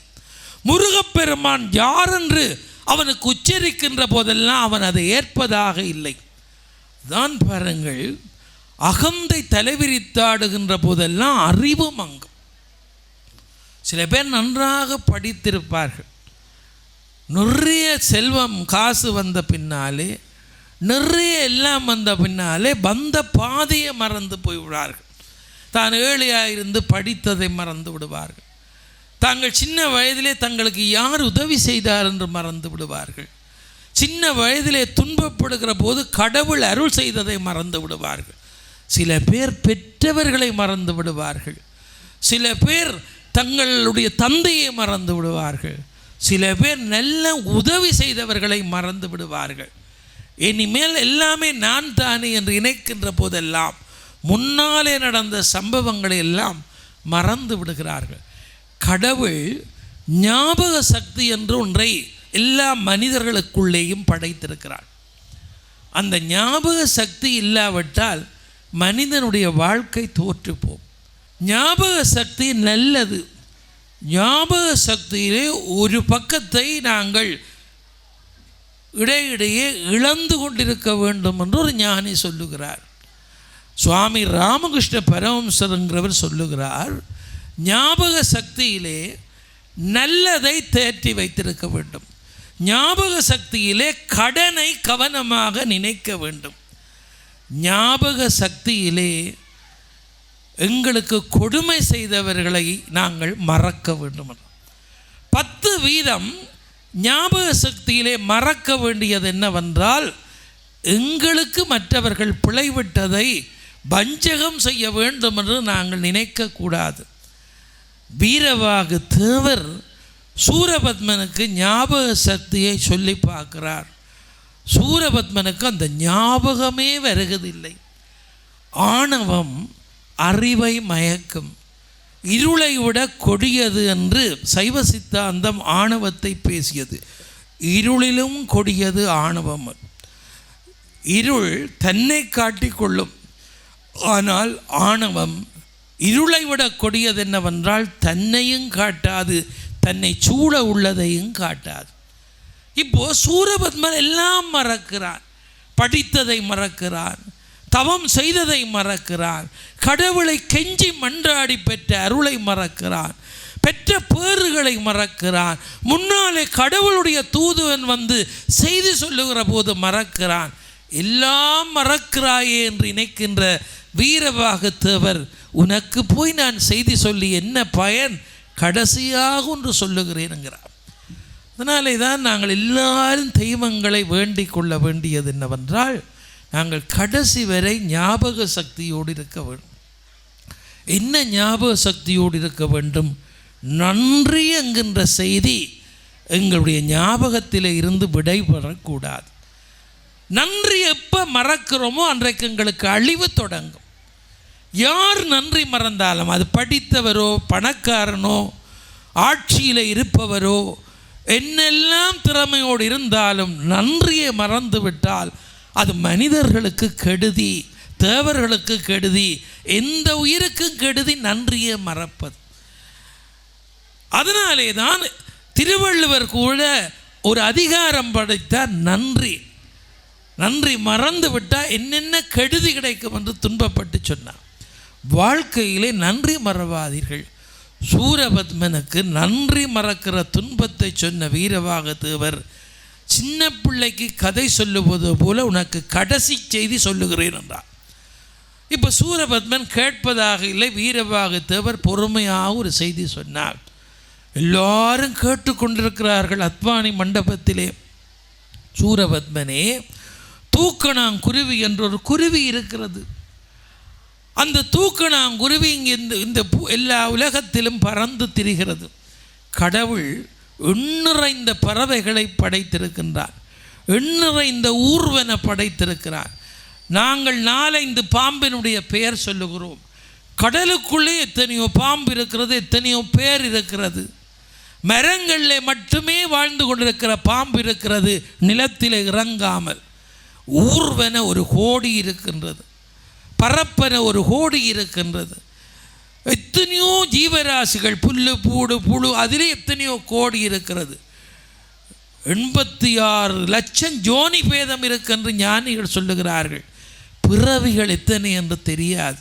[SPEAKER 2] முருகப்பெருமான் யாரென்று அவனுக்கு உச்சரிக்கின்ற போதெல்லாம் அவன் அதை ஏற்பதாக இல்லை. தான் பாருங்கள், அகந்தை தலைவிரித்தாடுகின்ற போதெல்லாம் அறிவு மங்கும். சில பேர் நன்றாக படித்திருப்பார்கள், நிறைய செல்வம் காசு வந்த பின்னாலே, நிறைய எல்லாம் வந்த பின்னாலே வந்த பாதையை மறந்து போய்விடுவார்கள். தான் ஏழையாக இருந்து படித்ததை மறந்து விடுவார்கள். தாங்கள் சின்ன வயதிலே தங்களுக்கு யார் உதவி செய்தார் என்று மறந்து விடுவார்கள். சின்ன வயதிலே துன்பப்படுகிற போது கடவுள் அருள் செய்ததை மறந்து விடுவார்கள். சில பேர் பெற்றவர்களை மறந்து விடுவார்கள். சில பேர் தங்களுடைய தந்தையை மறந்து விடுவார்கள். சில பேர் நல்ல உதவி செய்தவர்களை மறந்து விடுவார்கள். இனிமேல் எல்லாமே நான் தானே என்று இணைக்கின்ற போதெல்லாம் முன்னாலே நடந்த சம்பவங்களை எல்லாம் மறந்து விடுகிறார்கள். கடவுள் ஞாபக சக்தி என்று ஒன்றை எல்லா மனிதர்களுக்குள்ளேயும் படைத்திருக்கிறார். அந்த ஞாபக சக்தி இல்லாவிட்டால் மனிதனுடைய வாழ்க்கை தோற்றுப்போம். ஞாபக சக்தி நல்லது. ஞாபக சக்தியிலே ஒரு பக்கத்தை நாங்கள் இடையிடையே இழந்து கொண்டிருக்க வேண்டும் என்று ஒரு ஞானி சொல்லுகிறார். சுவாமி ராமகிருஷ்ண பரமஹம்சர்ங்கிறவர் சொல்லுகிறார், ஞாபக சக்தியிலே நல்லதை தேற்றி வைத்திருக்க வேண்டும். ஞாபக சக்தியிலே கடனை கவனமாக நினைக்க வேண்டும். ஞாபக சக்தியிலே எங்களுக்கு கொடுமை செய்தவர்களை நாங்கள் மறக்க வேண்டும். 10% ஞாபக சக்தியிலே மறக்க வேண்டியது என்னவென்றால், எங்களுக்கு மற்றவர்கள் பிழைவிட்டதை வஞ்சகம் செய்ய வேண்டும் என்று நாங்கள் நினைக்கக்கூடாது. வீரவாகு தேவர் சூரபத்மனுக்கு ஞாபக சக்தியை சொல்லி பார்க்கிறார். சூரபத்மனுக்கு அந்த ஞாபகமே வருவதில்லை. ஆணவம் அறிவை மயக்கும், இருளை விட கொடியது என்று சைவ சித்தாந்தம் ஆணவத்தை பேசியது. இருளிலும் கொடியது ஆணவம். இருள் தன்னை காட்டிக்கொள்ளும், ஆனால் ஆணவம் இருளை விட கொடியது என்னவென்றால் தன்னையும் காட்டாது, தன்னை சூழ உள்ளதையும் காட்டாது. இப்போ சூரபத்மன் எல்லாம் மறக்கிறான். படித்ததை மறக்கிறான், தவம் செய்ததை மறக்கிறான், கடவுளை கெஞ்சி மன்றாடி பெற்ற அருளை மறக்கிறான், பெற்ற பேறுகளை மறக்கிறான், முன்னாலே கடவுளுடைய தூதுவன் வந்து செய்தி சொல்லுகிற போது மறக்கிறான். எல்லாம் மறக்கிறாயே என்று நினைக்கின்ற வீரவாகு தேவர், உனக்கு போய் நான் செய்தி சொல்லி என்ன பயன், கடைசியாக ஒன்று சொல்லுகிறேனுங்கிறார். அதனாலே தான் நாங்கள் எல்லாரும் தெய்வங்களை வேண்டிக் கொள்ள வேண்டியது என்னவென்றால், நாங்கள் கடைசி வரை ஞாபக சக்தியோடு இருக்க வேண்டும். என்ன ஞாபக சக்தியோடு இருக்க வேண்டும்? நன்றி என்கின்ற செய்தி எங்களுடைய ஞாபகத்தில் இருந்து விடைபெறக்கூடாது. நன்றி எப்போ மறக்கிறோமோ அன்றைக்கு எங்களுக்கு அழிவு தொடங்கும். யார் நன்றி மறந்தாலும், அது படித்தவரோ பணக்காரனோ ஆட்சியில் இருப்பவரோ என்னெல்லாம் திறமையோடு இருந்தாலும் நன்றியை மறந்து விட்டால் அது மனிதர்களுக்கு கெடுதி, தேவர்களுக்கு கெடுதி, எந்த உயிருக்கும் கெடுதி நன்றியை மறப்பது. அதனாலே தான் திருவள்ளுவர் கூட ஒரு அதிகாரம் படைத்தார், நன்றி. நன்றி மறந்து விட்டால் என்னென்ன கெடுதி கிடைக்கும் என்று துன்பப்பட்டு சொன்னார். வாழ்க்கையிலே நன்றி மறவாதீர்கள். சூரபத்மனுக்கு நன்றி மறக்கிற துன்பத்தை சொன்ன வீரவாகு தேவர் சின்ன பிள்ளைக்கு கதை சொல்லுவது போல உனக்கு கடைசி செய்தி சொல்லுகிறேன் என்றார். இப்போ சூரபத்மன் கேட்பதாக இல்லை, வீரவாகு தேவர் பொறுமையாக ஒரு செய்தி சொன்னார். எல்லாரும் கேட்டுக்கொண்டிருக்கிறார்கள் அத்வானி மண்டபத்திலே. சூரபத்மனே, தூக்கணாங்குருவி என்ற ஒரு குருவி இருக்கிறது. அந்த தூக்கணாங்குருவி இங்கே இந்த எல்லா உலகத்திலும் பறந்து திரிகிறது. கடவுள் எண்ணிறைந்த பறவைகளை படைத்திருக்கின்றார், எண்ணிறைந்த ஊர்வன படைத்திருக்கிறார். நாங்கள் 4-5 பாம்பினுடைய பெயர் சொல்லுகிறோம். கடலுக்குள்ளே எத்தனையோ பாம்பு இருக்கிறது, எத்தனையோ பேர் இருக்கிறது. மரங்களில் மட்டுமே வாழ்ந்து கொண்டிருக்கிற பாம்பு இருக்கிறது, நிலத்தில் இறங்காமல். ஊர்வன ஒரு கோடி இருக்கின்றது, பரப்பன ஒரு கோடி இருக்கின்றது. எத்தனையோ ஜீவராசிகள், புல்லு பூடு புழு, அதிலே எத்தனையோ கோடி இருக்கிறது. 86 லட்சம் ஜோனி பேதம் இருக்கென்று ஞானிகள் சொல்லுகிறார்கள். பிறவிகள் எத்தனை என்று தெரியாது.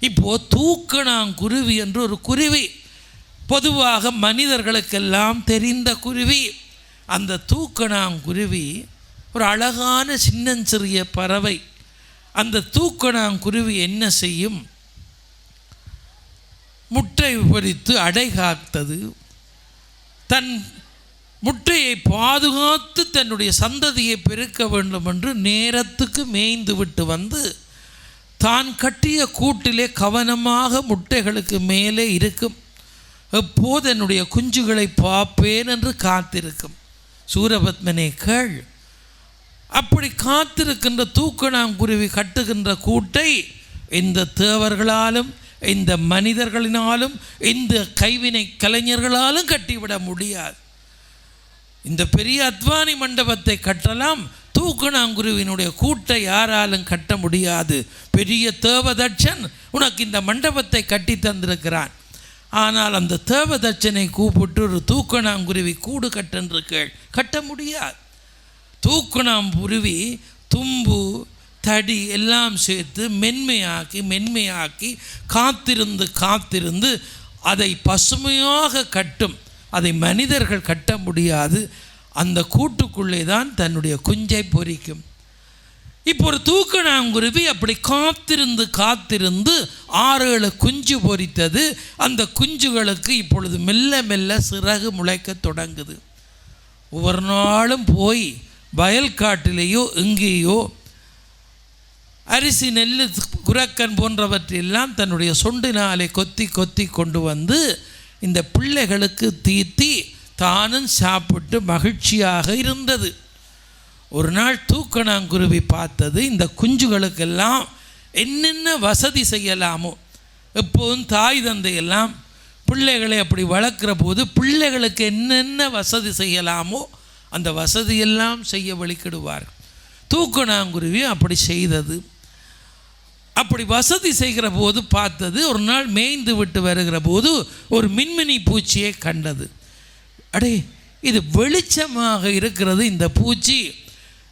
[SPEAKER 2] இப்போது தூக்கணாங்குருவி என்று ஒரு குருவி, பொதுவாக மனிதர்களுக்கெல்லாம் தெரிந்த குருவி. அந்த தூக்கணாங்குருவி ஒரு அழகான சின்னஞ்சிறிய பறவை. அந்த தூக்கணாங்குருவி என்ன செய்யும்? முட்டை பொரித்து அடை காத்தது. தன் முட்டையை பாதுகாத்து தன்னுடைய சந்ததியை பெருக்க வேண்டும் என்று நேரத்துக்கு மேய்ந்து விட்டு வந்து தான் கட்டிய கூட்டிலே கவனமாக முட்டைகளுக்கு மேலே இருக்கும். எப்போது என்னுடைய குஞ்சுகளை பார்ப்பேன் என்று காத்திருக்கும். சூரபத்மனே கேள், அப்படி காத்திருக்கின்ற தூக்கணாங்குருவி கட்டுகின்ற கூட்டை இந்த தேவர்களாலும், இந்த மனிதர்களினாலும், இந்த கைவினை கலைஞர்களாலும் கட்டிவிட முடியாது. இந்த பெரிய அத்வானி மண்டபத்தை கட்டலாம், தூக்கணாங்குருவினுடைய கூட்டை யாராலும் கட்ட முடியாது. பெரிய தேவதட்சன் உனக்கு இந்த மண்டபத்தை கட்டி தந்திருக்கிறான். ஆனால் அந்த தேவதட்சனை கூப்பிட்டு ஒரு தூக்கணாங்குருவி கூடு கட்டென்று கேள், கட்ட முடியாது. தூக்கணாங்குருவி தும்பு தடி எல்லாம் சேர்த்து மென்மையாக்கி காத்திருந்து அதை பசுமையாக கட்டும். அதை மனிதர்கள் கட்ட முடியாது. அந்த கூட்டுக்குள்ளே தான் தன்னுடைய குஞ்சை பொரிக்கும். இப்போ ஒரு தூக்கணாங்குருவி அப்படி காத்திருந்து 6-7 குஞ்சு பொரித்தது. அந்த குஞ்சுகளுக்கு இப்பொழுது மெல்ல மெல்ல சிறகு முளைக்க தொடங்குது. ஒவ்வொரு நாளும் போய் வயல்காட்டிலேயோ எங்கேயோ அரிசி நெல் குரக்கன் போன்றவற்றெல்லாம் தன்னுடைய சொண்டினாலே கொத்தி கொத்தி கொண்டு வந்து இந்த பிள்ளைகளுக்கு தீத்தி தானும் சாப்பிட்டு மகிழ்ச்சியாக இருந்தது. ஒரு நாள் தூக்கணாங்குருவி பார்த்தது, இந்த குஞ்சுகளுக்கெல்லாம் என்னென்ன வசதி செய்யலாமோ, எப்போதும் தாய் தந்தையெல்லாம் பிள்ளைகளை அப்படி வளர்க்குற போது பிள்ளைகளுக்கு என்னென்ன வசதி செய்யலாமோ அந்த வசதியெல்லாம் செய்ய வழிக்கிடுவார். தூக்கணாங்குருவி அப்படி செய்தது. அப்படி வசதி செய்கிற போது பார்த்தது, ஒரு நாள் மேய்ந்து விட்டு வருகிற போது ஒரு மின்மினி பூச்சியை கண்டது. அடே, இது வெளிச்சமாக இருக்கிறது, இந்த பூச்சி,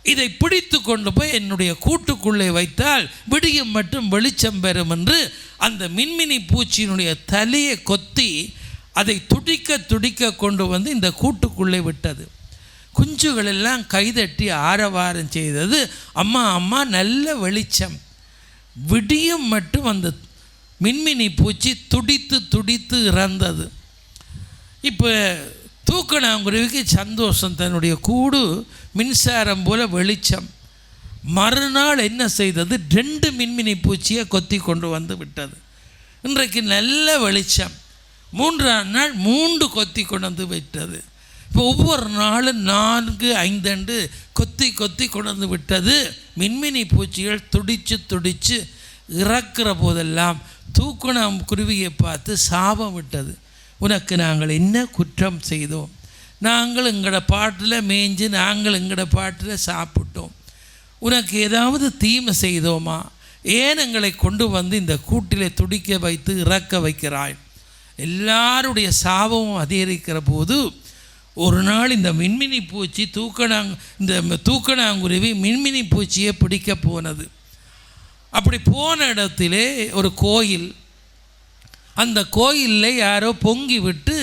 [SPEAKER 2] இதை பிடித்து கொண்டு போய் என்னுடைய கூட்டுக்குள்ளே வைத்தால் விடியும் மட்டும் வெளிச்சம் பெறும் என்று அந்த மின்மினி பூச்சியினுடைய தலையை கொத்தி அதை துடிக்க துடிக்க கொண்டு வந்து இந்த கூட்டுக்குள்ளே விட்டது. குஞ்சுகள் எல்லாம் கைதட்டி ஆரவாரம் செய்தது. அம்மா அம்மா, நல்ல வெளிச்சம். விடியும் மட்டும் அந்த மின்மினி பூச்சி துடித்து துடித்து இறந்தது. இப்போ தூக்கணாங்குருவிக்கு சந்தோஷம், தன்னுடைய கூடு மின்சாரம் போல வெளிச்சம். மறுநாள் என்ன செய்தது, 2 மின்மினி பூச்சியை கொத்தி கொண்டு வந்து விட்டது. இன்றைக்கு நல்ல வெளிச்சம். 3ஆம் நாள் 3 கொத்தி கொண்டு வந்து விட்டது. இப்போ ஒவ்வொரு நாளும் 4, 5 கொத்தி கொத்தி கொண்டு வந்து விட்டது. மின்மினி பூச்சிகள் துடித்து துடித்து இறக்குற போதெல்லாம் தூக்கணாங்குருவியை பார்த்து சாபம் விட்டது. உனக்கு நாங்கள் என்ன குற்றம் செய்தோம்? நாங்கள் எங்களோட பாட்டில் மேய்ஞ்சு நாங்கள் எங்களோட பாட்டில் சாப்பிட்டோம். உனக்கு ஏதாவது தீமை செய்தோமா? ஏன் எங்களை கொண்டு வந்து இந்த கூட்டிலே துடிக்க வைத்து இறக்க வைக்கிறாய்? எல்லாருடைய சாபமும் அதிகரிக்கிற போது ஒரு நாள் இந்த மின்மினி பூச்சி தூக்கணாங்குருவி மின்மினி பூச்சியை பிடிக்க போனது. அப்படி போன இடத்திலே ஒரு கோயில். அந்த கோயிலில் யாரோ பொங்கி விட்டு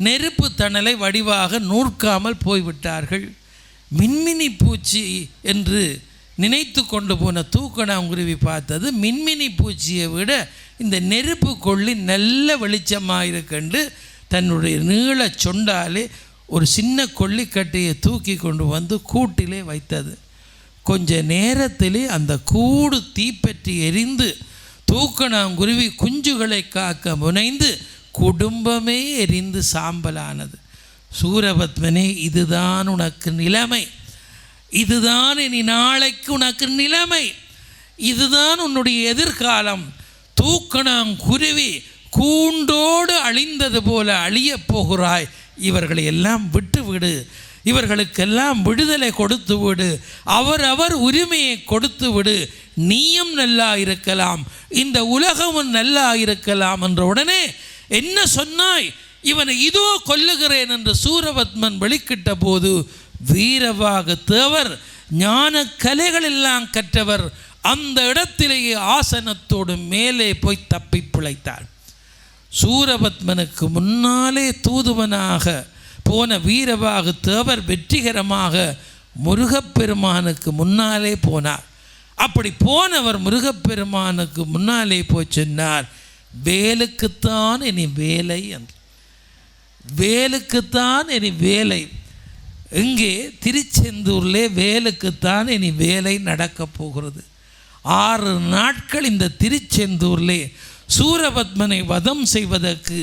[SPEAKER 2] நெருப்பு தணலை வடிவாக நூற்காமல் போய்விட்டார்கள். மின்மினி பூச்சி என்று நினைத்து கொண்டு போன தூக்கணாங்குருவி பார்த்தது, மின்மினி பூச்சியை விட இந்த நெருப்பு கொள்ளி நல்ல வெளிச்சமாக இருக்கண்டு தன்னுடைய நீள சொண்டாலே ஒரு சின்ன கொல்லிக்கட்டையை தூக்கி கொண்டு வந்து கூட்டிலே வைத்தது. கொஞ்ச நேரத்திலே அந்த கூடு தீப்பற்றி எரிந்து தூக்கணாங்குருவி குஞ்சுகளை காக்க முனைந்து குடும்பமே எரிந்து சாம்பலானது. சூரபத்மனே, இதுதான் உனக்கு நிலைமை, இதுதான் இனி நாளைக்கு உனக்கு நிலைமை, இதுதான் உன்னுடைய எதிர்காலம். தூக்கணாங்குருவி கூண்டோடு அழிந்தது போல அழியப் போகிறாய். இவர்களை எல்லாம் விட்டுவிடு, இவர்களுக்கெல்லாம் விடுதலை கொடுத்து விடு, அவரவர் உரிமையை கொடுத்து விடு, நீயும் நல்லா இருக்கலாம், இந்த உலகமும் நல்லா இருக்கலாம் என்ற உடனே என்ன சொன்னாய்? இவனை இதோ கொல்லுகிறேன் என்று சூரபத்மன் வெளிக்கிட்ட போது வீரவாக தேவர் ஞான கலைகள் எல்லாம் கற்றவர் அந்த இடத்திலேயே ஆசனத்தோடு மேலே போய் தப்பி பிழைத்தார். சூரபத்மனுக்கு முன்னாலே தூதுவனாக போன வீரவாகு தேவர் வெற்றிகரமாக முருகப்பெருமானுக்கு முன்னாலே போனார். அப்படி போனவர் முருகப்பெருமானுக்கு முன்னாலே போய் சொன்னார், வேலுக்குத்தான் இனி வேலை என்று. வேலுக்குத்தான் இனி வேலை. இங்கே திருச்செந்தூரிலே வேலுக்குத்தான் இனி வேலை நடக்கப் போகிறது. 6 நாட்கள் இந்த திருச்செந்தூரிலே சூரபத்மனை வதம் செய்வதற்கு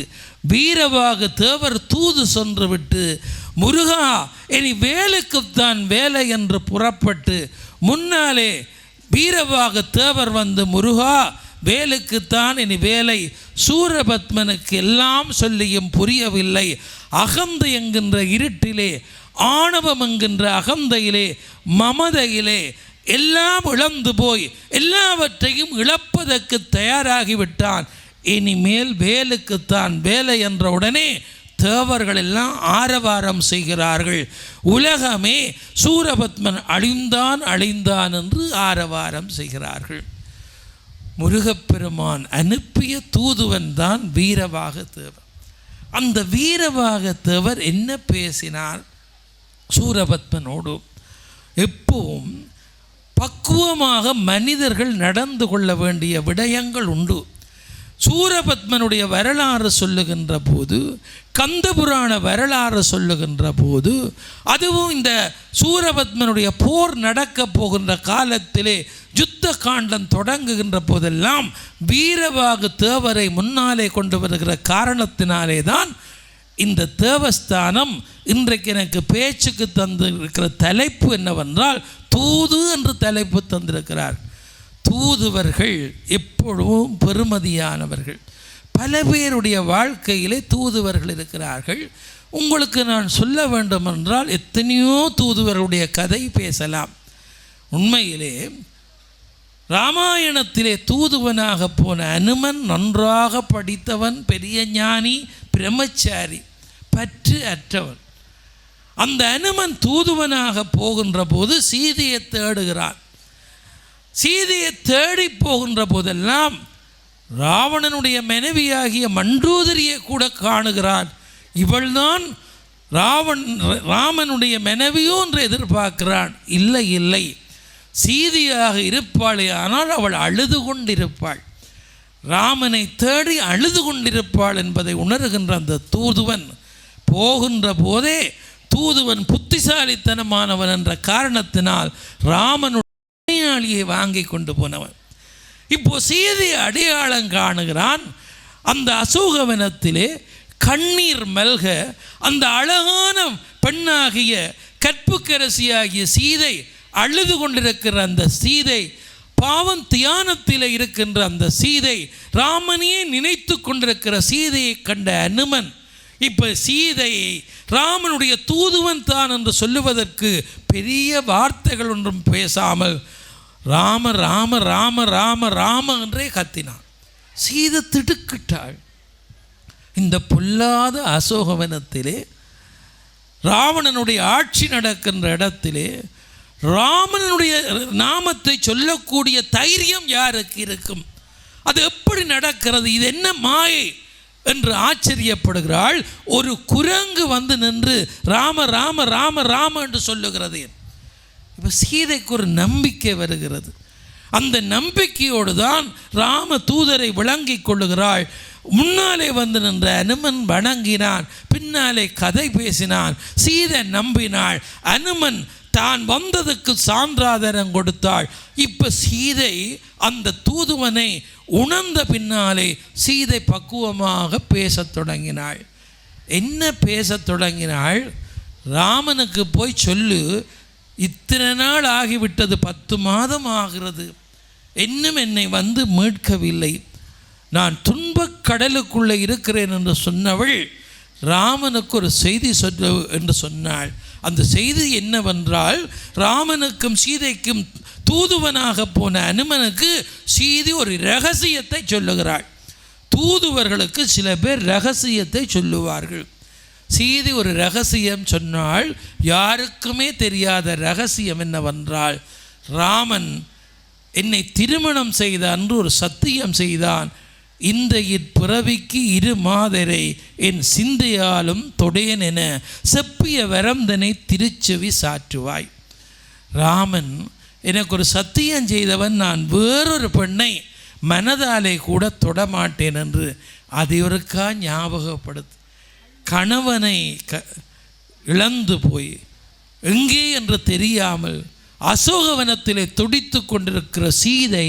[SPEAKER 2] வீரவாக தேவர் தூது சென்று விட்டு, முருகா இனி வேலுக்குத்தான் வேலை என்று புறப்பட்டு முன்னாலே வீரவாக தேவர் வந்து, முருகா வேலுக்குத்தான் இனி வேலை. சூரபத்மனுக்கு எல்லாம் சொல்லியும் புரியவில்லை. அகந்தை என்கின்ற இருட்டிலே, ஆணவம் என்கின்ற அகந்தையிலே, மமதையிலே எல்லாம் இழந்து போய் எல்லாவற்றையும் இழப்பதற்கு தயாராகிவிட்டான். இனிமேல் வேலுக்குத்தான் வேலை என்ற உடனே தேவர்கள் எல்லாம் ஆரவாரம் செய்கிறார்கள். உலகமே சூரபத்மன் அழிந்தான் அழிந்தான் என்று ஆரவாரம் செய்கிறார்கள். முருகப்பெருமான் அனுப்பிய தூதுவன் தான் வீரவாக தேவர். அந்த வீரவாக தேவர் என்ன பேசினார் சூரபத்மனோடு? எப்பவும் பக்குவமாக மனிதர்கள் நடந்து கொள்ள வேண்டிய விடயங்கள் உண்டு. சூரபத்மனுடைய வரலாறு சொல்லுகின்ற போது, கந்தபுராண வரலாறு சொல்லுகின்ற போது, அதுவும் இந்த சூரபத்மனுடைய போர் நடக்க போகின்ற காலத்திலே யுத்த காண்டம் தொடங்குகின்ற போதெல்லாம் வீரபாகு தேவரை முன்னாலே கொண்டு வருகிற காரணத்தினாலே தான் இந்த தேவஸ்தானம் இன்றைக்கு எனக்கு பேச்சுக்கு தந்திருக்கிற தலைப்பு என்னவென்றால் தூது என்று தலைப்பு தந்திருக்கிறார். தூதுவர்கள் எப்பொழுதும் பெருமதியானவர்கள். பல பேருடைய வாழ்க்கையிலே தூதுவர்கள் இருக்கிறார்கள். உங்களுக்கு நான் சொல்ல வேண்டுமென்றால் எத்தனையோ தூதுவர்களுடைய கதை பேசலாம். உண்மையிலே ராமாயணத்திலே தூதுவனாக போன அனுமன் நன்றாக படித்தவன், பெரிய ஞானி, பிரம்மச்சாரி, பற்று அற்றவன். அந்த அனுமன் தூதுவனாக போகின்ற போது சீதையை தேடுகிறான். சீதையை தேடி போகின்ற போதெல்லாம் ராவணனுடைய மனைவியாகிய மண்டூதரியை கூட காணுகிறான். இவள்தான் ராமனுடைய மனைவியோ என்று எதிர்பார்க்கிறான். இல்லை இல்லை, சீதையாக இருப்பாளே, ஆனால் அவள் அழுது கொண்டிருப்பாள். ராமனை தேடி அழுது கொண்டிருப்பாள் என்பதை உணர்கின்ற அந்த தூதுவன் போகின்ற போதே, தூதுவன் புத்திசாலித்தனமானவன் என்ற காரணத்தினால் ராமனுடைய அடையாளியை வாங்கி கொண்டு போனவன். இப்போ சீதை அடையாளம் காணுகிறான். அந்த அசோகவனத்திலே கண்ணீர் மல்க அந்த அழகான பெண்ணாகிய கற்புக்கரசியாகிய சீதை அழுது கொண்டிருக்கிற அந்த சீதை, பாவம் தியானத்தில் இருக்கின்ற அந்த சீதை, ராமனையே நினைத்து கொண்டிருக்கிற சீதையை கண்ட அனுமன் இப்போ சீதையை ராமனுடைய தூதுவன் தான் என்று சொல்லுவதற்கு பெரிய வார்த்தைகள் ஒன்றும் பேசாமல் ராம ராம ராம ராம ராம என்றே கத்தினான். சீதை திடுக்கிட்டாள். இந்த பொல்லாத அசோகவனத்திலே ராவணனுடைய ஆட்சி நடக்கின்ற இடத்திலே ராமனுடைய நாமத்தை சொல்லக்கூடிய தைரியம் யாருக்கு இருக்கும்? அது எப்படி நடக்கிறது? இது என்ன மாயை என்று ஆச்சரியப்படுகிறாள். ஒரு குரங்கு வந்து நின்று ராம ராம ராம ராம என்று சொல்லுகிறது. இப்போ சீதைக்கு ஒரு நம்பிக்கை வருகிறது. அந்த நம்பிக்கையோடு தான் ராம தூதரை விளங்கி கொள்ளுகிறாள். முன்னாலே வந்து நின்ற அனுமன் வணங்கினான், பின்னாலே கதை பேசினான். சீதை நம்பினாள். அனுமன் தான் வந்ததுக்கு சான்றாதாரம் கொடுத்தாள். இப்போ சீதை அந்த தூதுவனை உணர்ந்த பின்னாலே சீதை பக்குவமாக பேசத் தொடங்கினாள். என்ன பேசத் தொடங்கினாள்? ராமனுக்கு போய் சொல்லு, இத்தனை நாள் ஆகிவிட்டது, 10 மாதம் ஆகிறது, இன்னும் என்னை வந்து மீட்கவில்லை, நான் துன்பக் கடலுக்குள்ளே இருக்கிறேன் என்று சொன்னவள் ராமனுக்கு ஒரு செய்தி சொல்லு என்று சொன்னாள். அந்த செய்தி என்னவென்றால், ராமனுக்கும் சீதைக்கும் தூதுவனாக போன அனுமனுக்கு சீதை ஒரு இரகசியத்தை சொல்லுகிறாள். தூதுவர்களுக்கு சில பேர் இரகசியத்தை சொல்லுவார்கள். சீதை ஒரு இரகசியம் சொன்னால், யாருக்குமே தெரியாத இரகசியம் என்னவென்றால், ராமன் என்னை திருமணம் செய்தான் என்று ஒரு சத்தியம் செய்தான். இந்த இப்பிறவிக்கு 2 மாதரை என் சிந்தையாலும் தொடேன் என செப்பிய வரந்தனை திருச்செவி சாற்றுவாய். ராமன் எனக்கு ஒரு சத்தியம் செய்தவன், நான் வேறொரு பெண்ணை மனதாலே கூட தொடமாட்டேன் என்று அதை ஒருக்கா ஞாபகப்படுத்து. கணவனை இழந்து போய் எங்கே என்று தெரியாமல் அசோகவனத்திலே துடித்து கொண்டிருக்கிற சீதை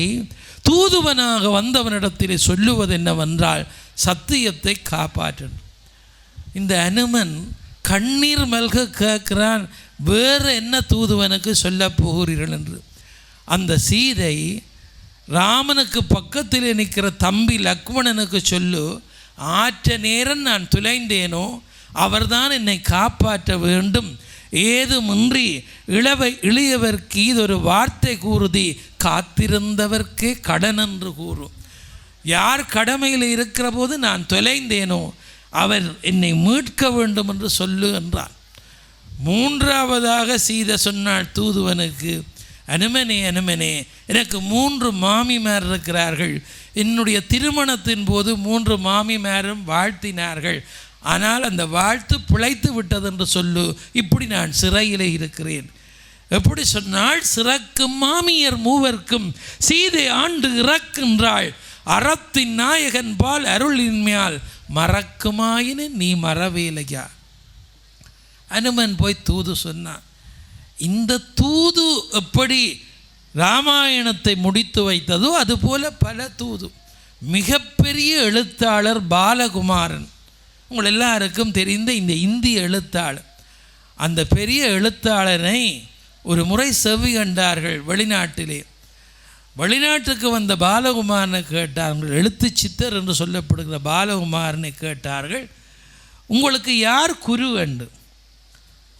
[SPEAKER 2] தூதுவனாக வந்தவனிடத்திலே சொல்லுவது என்னவென்றால், சத்தியத்தை காப்பாற்றணும். இந்த அனுமன் கண்ணீர் மல்க கேட்கிறான், வேறு என்ன தூதுவனுக்கு சொல்ல போகிறீர்கள் என்று. அந்த சீதை ராமனுக்கு பக்கத்தில் நிற்கிற தம்பி லக்ஷ்மணனுக்கு சொல்லு, ஆற்ற நேரம் நான் துளைந்தேனோ அவர்தான் என்னை காப்பாற்ற வேண்டும், ஏதுமின்றி இளையவர்க்கு இதொரு வார்த்தை கூறுதி, காத்திருந்தவர்க்கே கடன் என்று கூறும். யார் கடமையில் இருக்கிற போது நான் தொலைந்தேனோ அவர் என்னை மீட்க வேண்டும் என்று சொல்லு என்றான். 3ஆவதாக சீதை சொன்னாள் தூதுவனுக்கு, அனுமனே அனுமனே, எனக்கு 3 மாமிமார் இருக்கிறார்கள். என்னுடைய திருமணத்தின் போது 3 மாமிமாரும் வாழ்த்தினார்கள். ஆனால் அந்த வாழ்த்து பிழைத்து விட்டது என்று சொல்லு, இப்படி நான் சிறையிலே இருக்கிறேன். எப்படி சொன்னால், சிறக்கும் மாமியர் 3வர்க்கும் சீதை ஆண்டு இறக்கின்றாள். அறத்தின் நாயகன் பால் அருளின்மையால் மறக்குமாயின்னு நீ மறவேலையா. அனுமன் போய் தூது சொன்னான். இந்த தூது எப்படி ராமாயணத்தை முடித்து வைத்ததோ அதுபோல பல தூது. மிகப்பெரிய எழுத்தாளர் பாலகுமாரன், உங்கள் எல்லாருக்கும் தெரிந்த இந்த இந்திய எழுத்தாளர், அந்த பெரிய எழுத்தாளரை ஒரு முறை செவி கண்டார்கள் வெளிநாட்டிலே. வெளிநாட்டுக்கு வந்த பாலகுமாரனை கேட்டார்கள், எழுத்து சித்தர் என்று சொல்லப்படுகிற பாலகுமாரனை கேட்டார்கள், உங்களுக்கு யார் குரு என்று?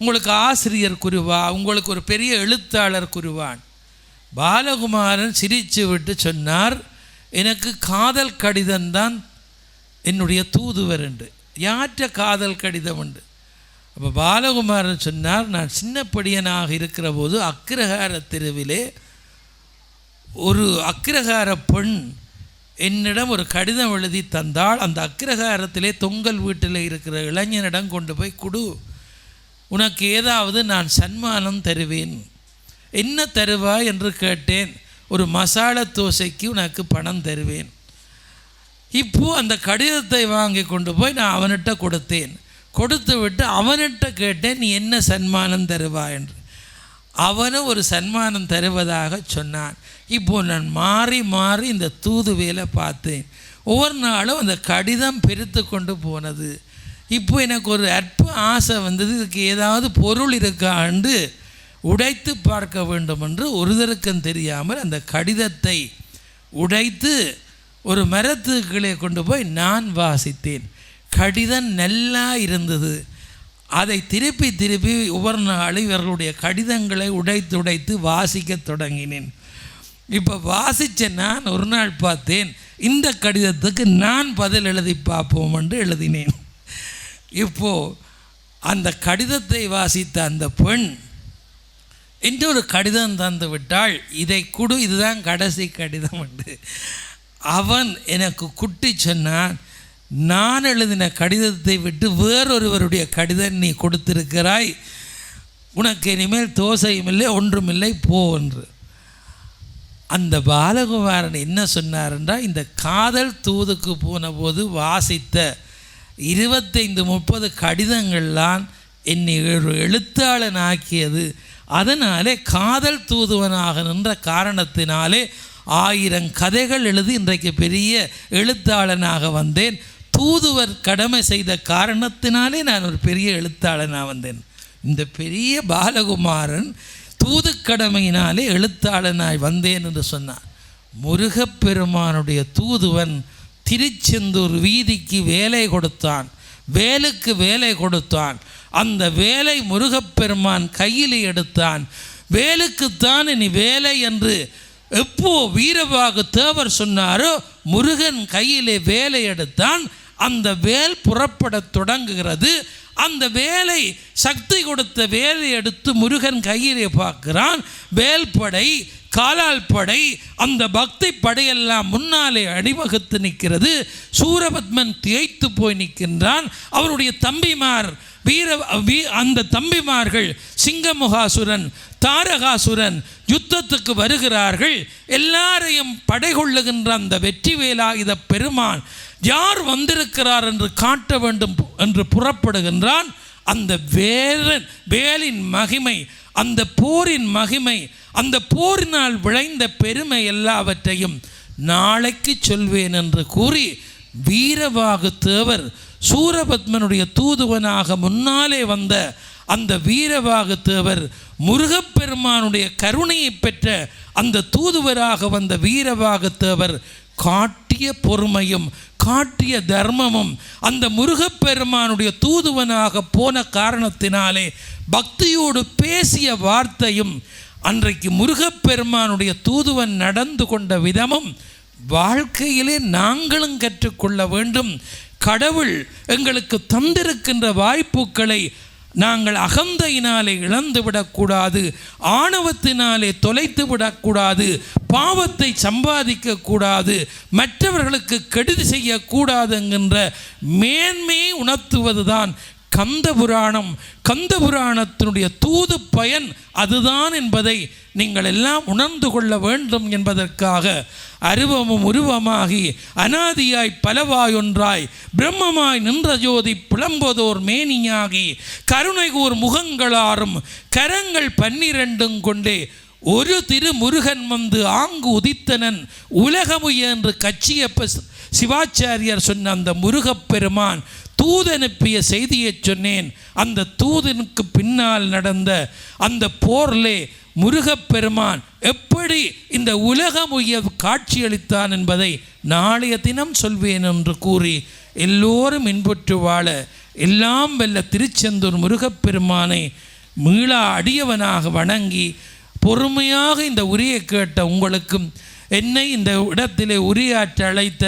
[SPEAKER 2] உங்களுக்கு ஆசிரியர் குருவா, உங்களுக்கு ஒரு பெரிய எழுத்தாளர் குருவான்? பாலகுமாரன் சிரித்து விட்டு சொன்னார், எனக்கு காதல் கடிதம்தான் என்னுடைய தூதுவர் என்று. யாற்ற காதல் கடிதம் உண்டு? அப்போ பாலகுமாரன் சொன்னார், நான் சின்ன படியனாக இருக்கிற போது அக்கிரகார தெருவிலே ஒரு அக்கிரகார பெண் என்னிடம் ஒரு கடிதம் எழுதி தந்தால், அந்த அக்கிரகாரத்திலே தொங்கல் வீட்டில் இருக்கிற இளைஞனிடம் கொண்டு போய் கொடு, உனக்கு ஏதாவது நான் சன்மானம் தருவேன். என்ன தருவாய் என்று கேட்டேன். ஒரு மசாலா தோசைக்கு உனக்கு பணம் தருவேன். இப்போது அந்த கடிதத்தை வாங்கி கொண்டு போய் நான் அவன்கிட்ட கொடுத்தேன். கொடுத்து விட்டு அவன்கிட்ட கேட்டேன், நீ என்ன சன்மானம் தருவாய் என்று. அவனும் ஒரு சன்மானம் தருவதாக சொன்னான். இப்போது நான் மாறி மாறி இந்த தூது வேலை பார்த்தேன். ஒவ்வொரு நாளும் அந்த கடிதம் பெருத்து கொண்டு போனது. இப்போ எனக்கு ஒரு அற்ப ஆசை வந்தது, இதுக்கு ஏதாவது பொருள் இருக்காண்டு உடைத்து பார்க்க வேண்டும் என்று ஒருதருக்கும் தெரியாமல் அந்த கடிதத்தை உடைத்து ஒரு மரத்துக்களே கொண்டு போய் நான் வாசித்தேன். கடிதம் நல்லா இருந்தது. அதை திருப்பி திருப்பி ஒவ்வொரு நாளும் இவர்களுடைய கடிதங்களை உடைத்து வாசிக்க தொடங்கினேன். இப்போ வாசித்த நான் ஒரு நாள் பார்த்தேன், இந்த கடிதத்துக்கு நான் பதில் எழுதி பார்ப்போம் என்று எழுதினேன். இப்போது அந்த கடிதத்தை வாசித்த அந்த பெண் இன்னொரு கடிதம் தந்து விட்டாள், இதை கொடு, இதுதான் கடைசி கடிதம் என்று. அவன் எனக்கு குட்டி சொன்னான், நான் எழுதின கடிதத்தை விட்டு வேறொருவருடைய கடிதம் நீ கொடுத்திருக்கிறாய், உனக்கு இனிமேல் தோசையும் இல்லை ஒன்றுமில்லை போ என்று. அந்த பாலகுமாரன் என்ன சொன்னார் என்றால், இந்த காதல் தூதுக்கு போன போது வாசித்த 25-30 கடிதங்கள்லாம் என்னை ஒரு எழுத்தாளன் ஆக்கியது. அதனாலே காதல் தூதுவனாக நின்ற காரணத்தினாலே 1000 கதைகள் எழுதி இன்றைக்கு பெரிய எழுத்தாளனாக வந்தேன். தூதுவர் கடமை செய்த காரணத்தினாலே நான் ஒரு பெரிய எழுத்தாளனாக வந்தேன். இந்த பெரிய பாலகுமாரன் தூது கடமையினாலே எழுத்தாளனாய் வந்தேன் என்று சொன்னார். முருகப்பெருமானுடைய தூதுவன் திருச்செந்தூர் வீதிக்கு வேலை கொடுத்தான், வேலுக்கு வேலை கொடுத்தான். அந்த வேலை முருகப்பெருமான் கையில் எடுத்தான். வேலுக்குத்தான் இனி வேலை என்று எப்போ வீரபாகு தேவர் சொன்னாரோ, முருகன் கையிலே வேலை எடுத்தான். அந்த வேல் புறப்படத் தொடங்குகிறது. அந்த வேலை சக்தி கொடுத்த வேலை எடுத்து முருகன் கையிலே பார்க்கிறான். வேல்படை, காலால் படை, அந்த பக்தி படையெல்லாம் முன்னாலே அணிவகுத்து நிற்கிறது. சூரபத்மன் திகைத்து போய் நிற்கின்றான். அவருடைய தம்பிமார் அந்த தம்பிமார்கள் சிங்கமுகாசுரன், தாரகாசுரன் யுத்தத்துக்கு வருகிறார்கள். எல்லாரையும் படைகொள்ளுகின்ற அந்த வெற்றி வேலாயுத பெருமான் யார் வந்திருக்கிறார் என்று காட்ட வேண்டும் என்று புறப்படுகின்றான். அந்த வேலின் மகிமை, அந்த போரின் மகிமை, அந்த போரினால் விளைந்த பெருமை எல்லாவற்றையும் நாளைக்கு சொல்வேன் என்று கூறி வீரபாகு தேவர் சூரபத்மனுடைய தூதுவனாக முன்னாலே வந்த அந்த வீரபாகு தேவர் முருகப்பெருமானுடைய கருணையை பெற்ற அந்த தூதுவராக வந்த வீரபாகு தேவர் காட்டிய பொறுமையும் காட்டிய தர்மமும் அந்த முருகப்பெருமானுடைய தூதுவனாக போன காரணத்தினாலே பக்தியோடு பேசிய வார்த்தையும் அன்றைக்கு முருகப்பெருமானுடைய தூதுவன் நடந்து கொண்ட விதமும் வாழ்க்கையிலே நாங்களும் கற்றுக்கொள்ள வேண்டும். கடவுள் எங்களுக்கு தந்திருக்கின்ற வாய்ப்புகளை நாங்கள் அகந்தையினாலே இழந்து விடக்கூடாது, ஆணவத்தினாலே தொலைத்து விடக்கூடாது, பாவத்தை சம்பாதிக்கக்கூடாது, மற்றவர்களுக்கு கெடுதி செய்யக்கூடாது என்கின்ற மேன்மையை உணர்த்துவதுதான் கந்த புராணத்தினுடைய தூது பயன் அதுதான் என்பதை நீங்கள் எல்லாம் உணர்ந்து கொள்ள வேண்டும் என்பதற்காக அருவமும் உருவமாகி அனாதியாய் பலவாயொன்றாய் பிரம்மமாய் நின்ற ஜோதி புலம்பதோர் மேனியாகி கருணைகூர் முகங்களாரும் கரங்கள் 12 கொண்டே ஒரு திருமுருகன் வந்து ஆங்கு உதித்தனன் உலகமுய என்று கச்சியப்ப சிவாச்சாரியார் சொன்ன அந்த முருகப்பெருமான் தூதனுப்பிய செய்தியை சொன்னேன். அந்த தூதனுக்கு பின்னால் நடந்த அந்த போரிலே முருகப்பெருமான் எப்படி இந்த உலகமுய காட்சியளித்தான் என்பதை நாளைய தினம் சொல்வேன் என்று கூறி எல்லோரும் இன்புற்று வாழ எல்லாம் வெல்ல திருச்செந்தூர் முருகப்பெருமானை மீளா அடியவனாக வணங்கி பொறுமையாக இந்த உரையை கேட்ட உங்களுக்கும் என்னை இந்த இடத்திலே உரையாற்ற அழைத்த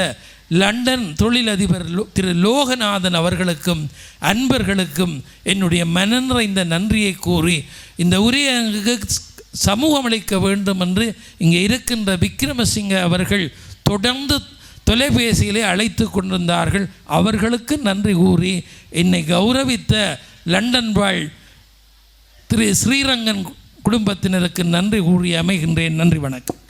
[SPEAKER 2] லண்டன் தொழிலதிபர் திரு லோகநாதன் அவர்களுக்கும் அன்பர்களுக்கும் என்னுடைய மனநிறைந்த நன்றியை கூறி இந்த உரையை சமூகமளிக்க வேண்டும் என்று இங்கே இருக்கின்ற விக்ரமசிங்க அவர்கள் தொடர்ந்து தொலைபேசியிலே அழைத்து கொண்டிருந்தார்கள். அவர்களுக்கு நன்றி கூறி என்னை கௌரவித்த லண்டன் வாழ் திரு ஸ்ரீரங்கன் குடும்பத்தினருக்கு நன்றி கூறி அமைகின்றேன். நன்றி, வணக்கம்.